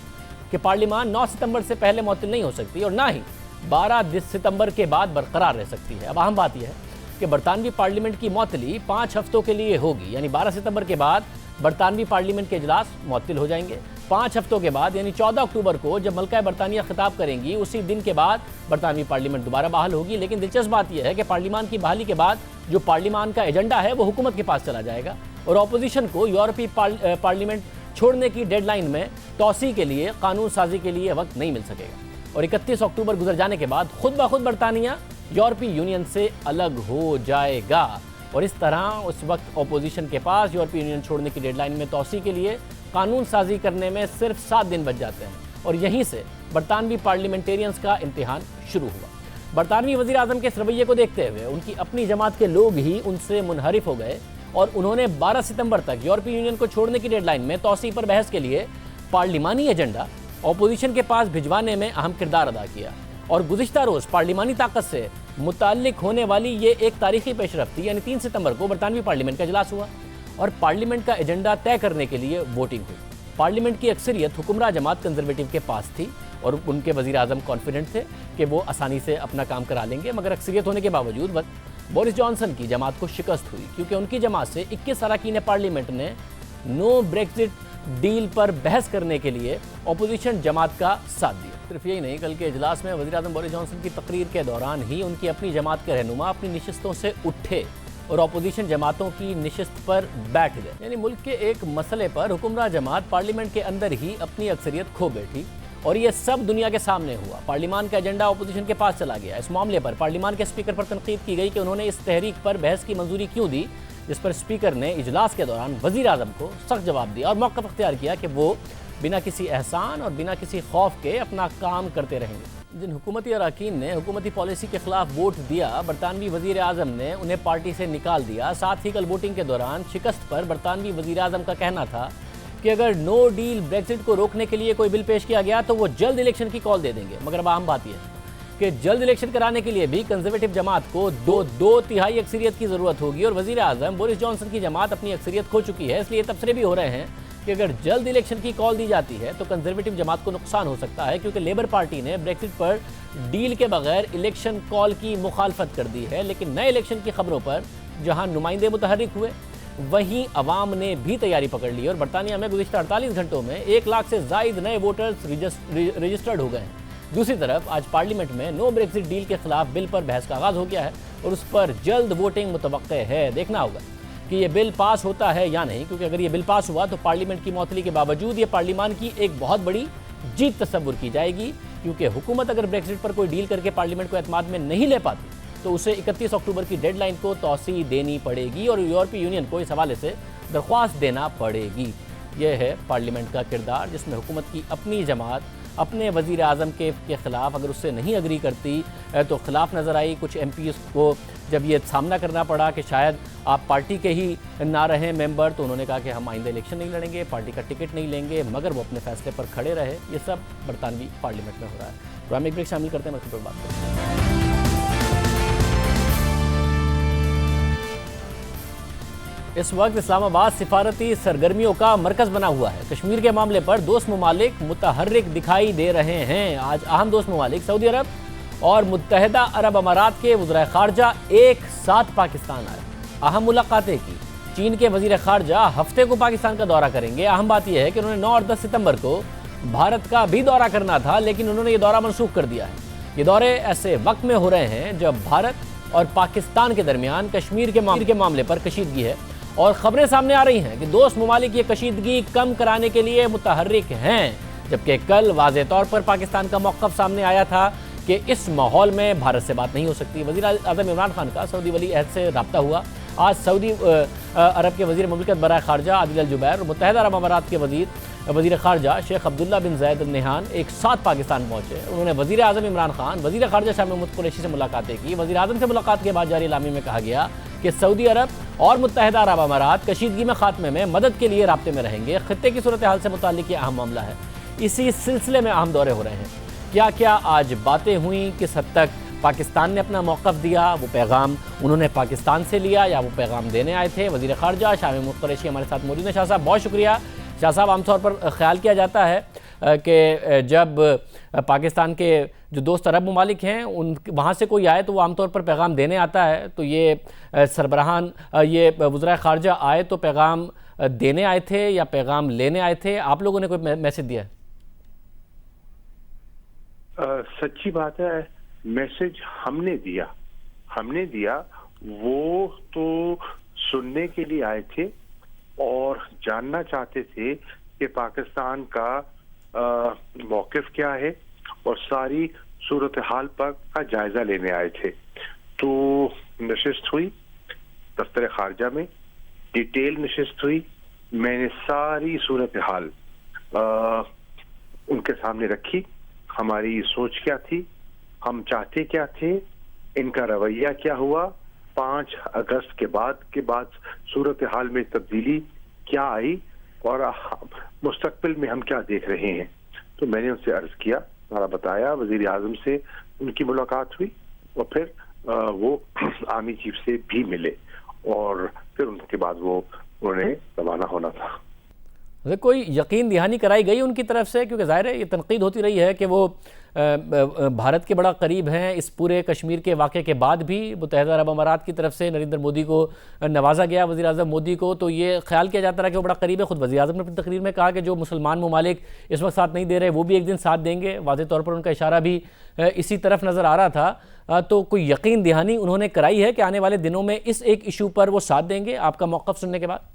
कि पार्लियामान 9 सितंबर से पहले मअतल नहीं हो सकती और ना ही 12 सितंबर के बाद बरकरार रह सकती है। अब अहम बात यह है कि बरतानवी पार्लियामेंट की मअतली 5 हफ्तों के लिए होगी, यानी 12 सितंबर के बाद बरतानवी पार्लियामेंट के इजलास मअतल हो जाएंगे। 5 हफ्तों के बाद यानी 14 अक्टूबर को जब मलका बरतानिया खिताब करेंगी, उसी दिन के बाद बरतानवी पार्लियामेंट दोबारा बहाल होगी। लेकिन दिलचस्प बात यह है कि पार्लियामान की बहाली के बाद जो पार्लियामान का एजेंडा है वो हुकूमत के पास चला जाएगा और अपोजिशन को यूरोपीय पार्लियामेंट छोड़ने की डेडलाइन में तोसी के लिए, कानून साजी के लिए वक्त नहीं मिल सकेगा और 31 अक्टूबर गुजर जाने के बाद खुद ब खुद बरतानिया यूरोपीय यूनियन से अलग हो जाएगा और इस तरह उस वक्त अपोजिशन के पास यूरोपीय यूनियन छोड़ने की डेडलाइन में तोसी के लिए कानून साजी करने में सिर्फ 7 दिन बच जाते हैं और यहीं से बरतानवी पार्लियामेंटेरियंस का इम्तिहान शुरू हुआ। बरतानवी वज़ीर आज़म के इस रवैये को देखते हुए उनकी अपनी जमात के लोग ही उनसे मुनहरिफ हो गए और उन्होंने 12 सितंबर तक यूरोपीय यूनियन को छोड़ने की डेडलाइन में तोसी पर बहस के लिए पार्लिमानी एजेंडा अपोजिशन के पास भिजवाने में अहम किरदार अदा किया और गुज़िश्ता रोज़ पार्लिमानी ताकत से मुताल्लिक होने वाली ये एक तारीखी पेशरफ थी, यानी 3 सितंबर को बरतानवी पार्लियामेंट का इजलास हुआ और पार्लियामेंट का एजेंडा तय करने के लिए वोटिंग हुई। पार्लियामेंट की अक्सरियत हुक्मरान जमात कंजर्वेटिव के पास थी और उनके वज़ीर आज़म कॉन्फिडेंट थे कि वो आसानी से अपना काम करा लेंगे, मगर अक्सरियत होने के बावजूद बोरिस जॉनसन की जमात को शिकस्त हुई क्योंकि उनकी जमात से 21 अरकान पार्लियामेंट ने नो ब्रेक्जिट डील पर बहस करने के लिए अपोजिशन जमात का साथ दिया। सिर्फ यही नहीं, कल के इजलास में वज़ीर आज़म बोरिस जॉनसन की तकरीर के दौरान ही उनकी अपनी जमात के रहनुमा अपनी नशिस्तों से उठे और अपोजिशन जमातों की नशिस्त पर बैठ गए, यानी मुल्क के एक मसले पर हुक्मरान जमात पार्लियामेंट के अंदर ही अपनी अक्सरियत खो बैठी और ये सब दुनिया के सामने हुआ। पार्लियामान का एजेंडा अपोजिशन के पास चला गया। इस मामले पर पार्लियामान के स्पीकर पर तनकीद की गई कि उन्होंने इस तहरीक पर बहस की मंजूरी क्यों दी, जिस पर स्पीकर ने इजलास के दौरान वज़ीर आज़म को सख्त जवाब दिया और मौक़िफ़ अख्तियार किया कि वो बिना किसी एहसान और बिना किसी खौफ के अपना काम करते रहेंगे। जिन हुकूमती अरकान ने हुकूमती पॉलिसी के खिलाफ वोट दिया, बरतानवी वज़ीर आज़म ने उन्हें पार्टी से निकाल दिया। साथ ही कल वोटिंग के दौरान शिकस्त पर बरतानवी वज़ीर आज़म का कहना था कि अगर नो डील ब्रेक्जिट को रोकने के लिए कोई बिल पेश किया गया तो वो जल्द इलेक्शन की कॉल दे देंगे। मगर अब अहम बात यह है कि जल्द इलेक्शन कराने के लिए भी कंजर्वेटिव जमात को दो तिहाई अक्सरियत की ज़रूरत होगी और वज़ीर आज़म बोरिस जॉनसन की जमात अपनी अक्सरियत खो चुकी है। इसलिए तबसरे भी हो रहे हैं कि अगर जल्द इलेक्शन की कॉल दी जाती है तो कंजर्वेटिव जमात को नुकसान हो सकता है, क्योंकि लेबर पार्टी ने ब्रेक्जिट पर डील के बगैर इलेक्शन कॉल की मुखालफत कर दी है। लेकिन नए इलेक्शन की खबरों पर जहां नुमाइंदे मुतहर्रिक हुए, वहीं अवाम ने भी तैयारी पकड़ ली और बरतानिया में गुज़िश्ता 48 घंटों में 1 लाख से ज़ायद नए वोटर्स रजिस्टर्ड हो गए हैं। दूसरी तरफ आज पार्लियामेंट में नो ब्रेक्जिट डील के खिलाफ बिल पर बहस का आगाज़ हो गया है और उस पर जल्द वोटिंग मुतवक्के है। देखना होगा कि ये बिल पास होता है या नहीं, क्योंकि अगर ये बिल पास हुआ तो पार्लियामेंट की मअतली के बावजूद ये पार्लियामान की एक बहुत बड़ी जीत तस्वुर की जाएगी, क्योंकि हुकूमत अगर ब्रेक्जिट पर कोई डील करके पार्लियामेंट को एतमाद में नहीं ले पाती तो उसे 31 अक्टूबर की डेडलाइन को तोसी देनी पड़ेगी और यूरोपीय यूनियन को इस हवाले से दरख्वास्त देना पड़ेगी। यह है पार्लियामेंट का किरदार, जिसमें हुकूमत की अपनी जमात अपने वज़ीर आज़म के ख़िलाफ़ अगर उससे नहीं अग्री करती तो खिलाफ नज़र आई। कुछ MPs को जब ये सामना करना पड़ा कि शायद आप पार्टी के ही ना रहें मेंबर, तो उन्होंने कहा कि हम आइंदा इलेक्शन नहीं लड़ेंगे, पार्टी का टिकट नहीं लेंगे, मगर वो अपने फैसले पर खड़े रहे। ये सब बरतानवी पार्लियामेंट में हो रहा है। तो हम एक ब्रेक शामिल करते हैं, मैं बात करते हैं। इस वक्त इस्लामाबाद सिफारती सरगर्मियों का मरकज़ बना हुआ है। कश्मीर के मामले पर दोस्त ममालिक मुतहर्रिक दिखाई दे रहे हैं। आज अहम दोस्त ममालिक सऊदी अरब और मुत्तहिदा अरब अमारात के वज़ीर ख़ारजा एक साथ पाकिस्तान आए, अहम मुलाकातें की। चीन के वज़ीर ख़ारजा हफ्ते को पाकिस्तान का दौरा करेंगे। अहम बात यह है कि उन्होंने 9 और 10 सितंबर को भारत का भी दौरा करना था, लेकिन उन्होंने ये दौरा मनसूख कर दिया है। ये दौरे ऐसे वक्त में हो रहे हैं जब भारत और पाकिस्तान के दरमियान कश्मीर के मामले पर कशीदगी है और ख़बरें सामने आ रही हैं कि दोस्त ममालिक ये कशीदगी कम कराने के लिए मुतहर्रिक हैं, जबकि कल वाज़े तौर पर पाकिस्तान का मौक़िफ़ सामने आया था कि इस माहौल में भारत से बात नहीं हो सकती। वज़ीर आज़म इमरान खान का सऊदी वली अहद से रब्ता हुआ। आज सऊदी अरब के वज़ीर मुमलिकत बराए ख़ारजा आदिल अल जुबैर और मुत्तहिदा अरब अमारात के वज़ीर ख़ारजा शेख अब्दुल्ला बिन ज़ायद अल नहयान एक साथ पाकिस्तान पहुँचे। उन्होंने वज़ीर आज़म इमरान खान, वज़ीर ख़ारजा शाह महमूद कुरैशी से मुलाकातें की। वज़ीर आज़म से मुलाकात के बाद जारी इलामी में कहा गया कि सऊदी अरब और मुत्तहिदा अरब अमारात कशीदगी में खात्मे में मदद के लिए राब्ते में रहेंगे। खित्ते की सूरत हाल से मुताल्लिक ये अहम मामला है। इसी सिलसिले में अहम दौरे हो रहे हैं। क्या क्या आज बातें हुई, किस हद तक पाकिस्तान ने अपना मौक़िफ़ दिया, वो पैगाम उन्होंने पाकिस्तान से लिया या वो पैगाम देने आए थे। वज़ीर ख़ारजा शाह महमूद कुरैशी हमारे साथ मौजूद हैं। शाह साहब बहुत शुक्रिया। शाह साहब, आमतौर पर ख्याल किया जाता है कि जब पाकिस्तान के जो दोस्त अरब ममालिक हैं उन वहाँ से कोई आए तो वो आमतौर पर पैगाम देने आता है। तो ये सरबराहान ये वज़ीर ख़ारजा आए तो पैगाम देने आए थे या पैगाम लेने आए थे? आप लोगों ने कोई मैसेज दिया है? सच्ची बात है, मैसेज हमने दिया। वो तो सुनने के लिए आए थे और जानना चाहते थे कि पाकिस्तान का मौक़िफ़ क्या है और सारी सूरत हाल पर का जायजा लेने आए थे। तो नशिस्त हुई दफ्तर ख़ारजा में, डिटेल नशिस्त हुई। मैंने सारी सूरत हाल उनके सामने रखी। हमारी सोच क्या थी, हम चाहते क्या थे, इनका रवैया क्या हुआ, 5 अगस्त के बाद सूरत हाल में तब्दीली क्या आई और मुस्तकबिल में हम क्या देख रहे हैं। तो मैंने उनसे अर्ज किया, सारा बताया। वज़ीर आज़म से उनकी मुलाकात हुई और फिर वो आर्मी चीफ से भी मिले और फिर उनके बाद उन्हें रवाना होना था। कोई यकीन दहानी कराई गई उनकी तरफ से? क्योंकि ज़ाहिर है ये तनकीद होती रही है कि वो भारत के बड़ा करीब हैं। इस पूरे कश्मीर के वाक़े के बाद भी मुत्तहिदा अरब अमारात की तरफ से नरेंद्र मोदी को नवाजा गया, वज़ीर आज़म मोदी को। तो ये ख्याल किया जाता रहा कि वो बड़ा करीब है। ख़ुद वज़ीर आज़म ने अपनी तकरीर में कहा कि जो मुसलमान ममालिक इस वक्त साथ नहीं दे रहे वो भी एक दिन साथ देंगे। वाज़ेह तौर पर उनका इशारा भी इसी तरफ नज़र आ रहा था। तो कोई यकीन दहानी उन्होंने कराई है कि आने वाले दिनों में इस एक इशू पर वो साथ देंगे आपका मौक़िफ़ सुनने के बाद?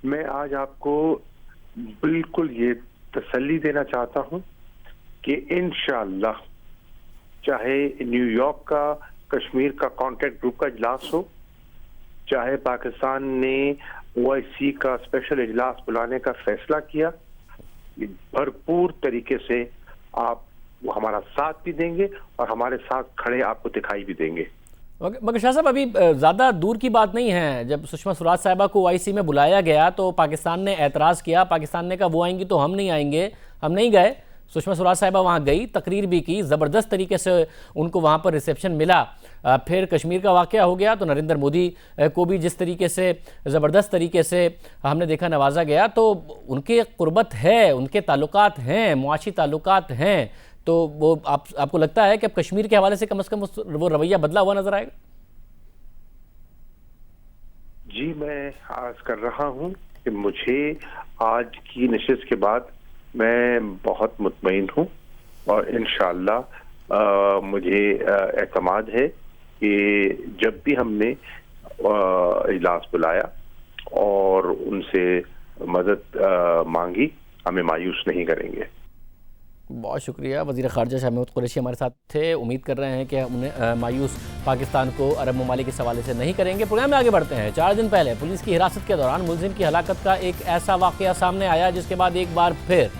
मैं आज आपको बिल्कुल ये तसल्ली देना चाहता हूं कि इंशाअल्लाह, चाहे न्यूयॉर्क का कश्मीर का कॉन्टैक्ट ग्रुप का इजलास हो, चाहे पाकिस्तान ने OIC का स्पेशल इजलास बुलाने का फैसला किया, भरपूर तरीके से आप हमारा साथ भी देंगे और हमारे साथ खड़े आपको दिखाई भी देंगे। मगर शाह साहब, अभी ज़्यादा दूर की बात नहीं है। जब सुषमा स्वराज साहिबा को OIC में बुलाया गया तो पाकिस्तान ने एतराज़ किया। पाकिस्तान ने कहा वो आएंगी तो हम नहीं आएंगे, हम नहीं गए। सुषमा स्वराज साहिबा वहाँ गई, तकरीर भी की, ज़बरदस्त तरीके से उनको वहाँ पर रिसेप्शन मिला। फिर कश्मीर का वाक़या हो गया तो नरेंद्र मोदी को भी जिस तरीके से ज़बरदस्त तरीके से हमने देखा नवाजा गया। तो उनके क़ुर्बत है, उनके ताल्लुकात हैं, मुआशी ताल्लुकात हैं। तो वो आपको लगता है कि अब कश्मीर के हवाले से कम वो रवैया बदला हुआ नजर आएगा? जी, मैं आस कर रहा हूं कि मुझे आज की नशिस्त के बाद मैं बहुत मुतमईन हूं और इंशाअल्लाह मुझे एतमाद है कि जब भी हमने इजलास बुलाया और उनसे मदद मांगी, हमें मायूस नहीं करेंगे। बहुत शुक्रिया। वज़ीर ख़ारजा शाह महमूद कुरैशी हमारे साथ थे। उम्मीद कर रहे हैं कि उन्हें मायूस पाकिस्तान को अरब ममालिक इस हवाले से नहीं करेंगे। प्रोग्राम में आगे बढ़ते हैं। 4 दिन पहले पुलिस की हिरासत के दौरान मुलजिम की हलाकत का एक ऐसा वाक़या सामने आया जिसके बाद एक बार फिर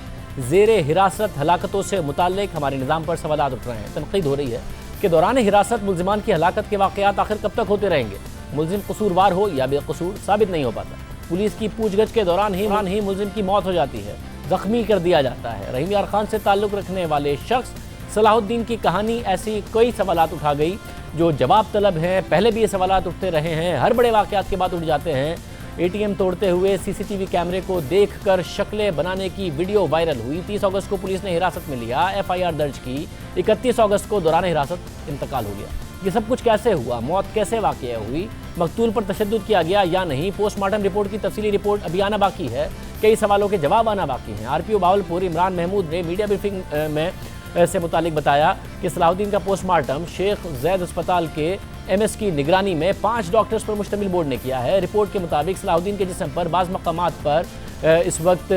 ज़ेर हिरासत हलाकतों से मुताल्लिक हमारे निज़ाम पर सवालात उठ रहे हैं। तनकीद हो रही है कि दौरान हिरासत मुलजिमान की हलाकत के वाक़यात आखिर कब तक होते रहेंगे? मुलजिम कसूरवार हो या बेकसूर साबित नहीं हो पाता। पुलिस की पूछगछ के दौरान ही मुलजिम की मौत हो जाती है, ज़ख्मी कर दिया जाता है। रहीम यार खान से ताल्लुक़ रखने वाले शख्स सलाहुद्दीन की कहानी, ऐसी कई सवालात उठा गई जो जवाब तलब हैं। पहले भी ये सवालात उठते रहे हैं, हर बड़े वाक़यात के बाद उठ जाते हैं। ATM तोड़ते हुए CCTV कैमरे को देखकर शक्लें बनाने की वीडियो वायरल हुई। 30 अगस्त को पुलिस ने हिरासत में लिया, FIR दर्ज की। 31 अगस्त को दौरान हिरासत इंतकाल हो गया। ये सब कुछ कैसे हुआ? मौत कैसे वाक़या हुई? मकतूल पर तशद्दुद किया गया या नहीं? पोस्टमार्टम रिपोर्ट की तफसीली रिपोर्ट अभी आना बाकी है। कई सवालों के जवाब आना बाकी हैं। RPO बावलपुर इमरान महमूद ने मीडिया ब्रीफिंग में से मुतालिक बताया कि सलाहुद्दीन का पोस्टमार्टम शेख जैद अस्पताल के MS की निगरानी में 5 डॉक्टर्स पर मुश्तमिल बोर्ड ने किया है। रिपोर्ट के मुताबिक सलाहुद्दीन के जिस्म पर बाज़ मकामात पर इस वक्त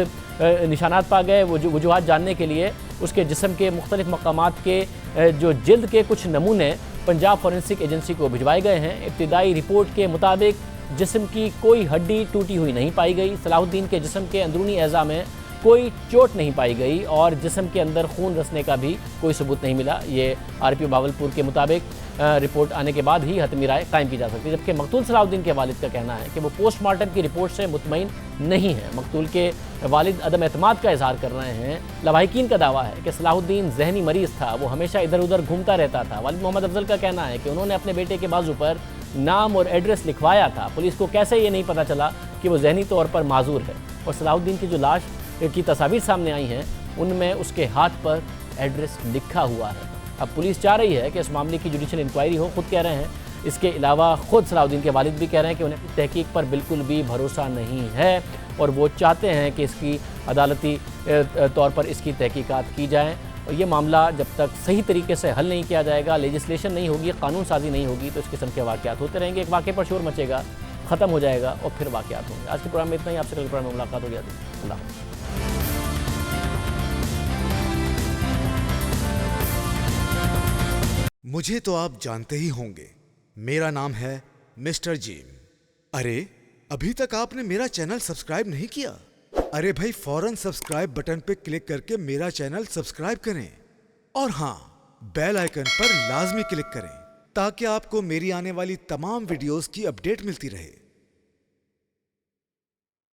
निशानात पा गए। वजूहात जानने के लिए उसके जिस्म के मुख्तलिफ मकामात के जो जिल्द के कुछ नमूने पंजाब फॉरेंसिक एजेंसी को भिजवाए गए हैं। इब्तिदाई रिपोर्ट के मुताबिक जिस्म की कोई हड्डी टूटी हुई नहीं पाई गई। सलाहुद्दीन के जिस्म के अंदरूनी अज़ा में कोई चोट नहीं पाई गई और जिस्म के अंदर खून रसने का भी कोई सबूत नहीं मिला। ये RPO बावलपुर के मुताबिक रिपोर्ट आने के बाद ही हतमी राय कायम की जा सकती है। जबकि मकतूल सलाहुद्दीन के वालिद का कहना है कि वो पोस्टमार्टम की रिपोर्ट से मुतमईन नहीं है। मकतूल के वालिद अदम एतमाद का इजहार कर रहे हैं। लवाहिकीन का दावा है कि सलाहुद्दीन जहनी मरीज था, वो हमेशा इधर उधर घूमता रहता था। वालिद मोहम्मद अफजल का कहना है कि उन्होंने अपने बेटे के बाजू पर नाम और एड्रेस लिखवाया था। पुलिस को कैसे ये नहीं पता चला कि वो जहनी तौर पर माजूर है। और सलाहुद्दीन की जो लाश की तस्वीर सामने आई हैं उनमें उसके हाथ पर एड्रेस लिखा हुआ है। अब पुलिस चाह रही है कि इस मामले की जुडिशल इंक्वायरी हो, खुद कह रहे हैं। इसके अलावा खुद सलाहुद्दीन के वालिद भी कह रहे हैं कि उन्हें तहकीक पर बिल्कुल भी भरोसा नहीं है और वो चाहते हैं कि इसकी अदालती तौर पर इसकी तहकीकात की जाएँ। और ये मामला जब तक सही तरीके से हल नहीं किया जाएगा, लेजिस्लेशन नहीं होगी, कानून साजी नहीं होगी, तो इस किस्म के वाक़यात होते रहेंगे। एक वाक़े पर शोर मचेगा, ख़त्म हो जाएगा और फिर वाक़यात होंगे। आज के प्रोग्राम में इतना ही। आपसे कल प्रोग्राम में मुलाकात हो जाती है। अल्लाह हाफ़िज़। मुझे तो आप जानते ही होंगे, मेरा नाम है मिस्टर जिम। अरे अभी तक आपने मेरा चैनल सब्सक्राइब नहीं किया? अरे भाई फौरन सब्सक्राइब बटन पे क्लिक करके मेरा चैनल सब्सक्राइब करें और हाँ, बेल आइकन पर लाजमी क्लिक करें ताकि आपको मेरी आने वाली तमाम वीडियोस की अपडेट मिलती रहे।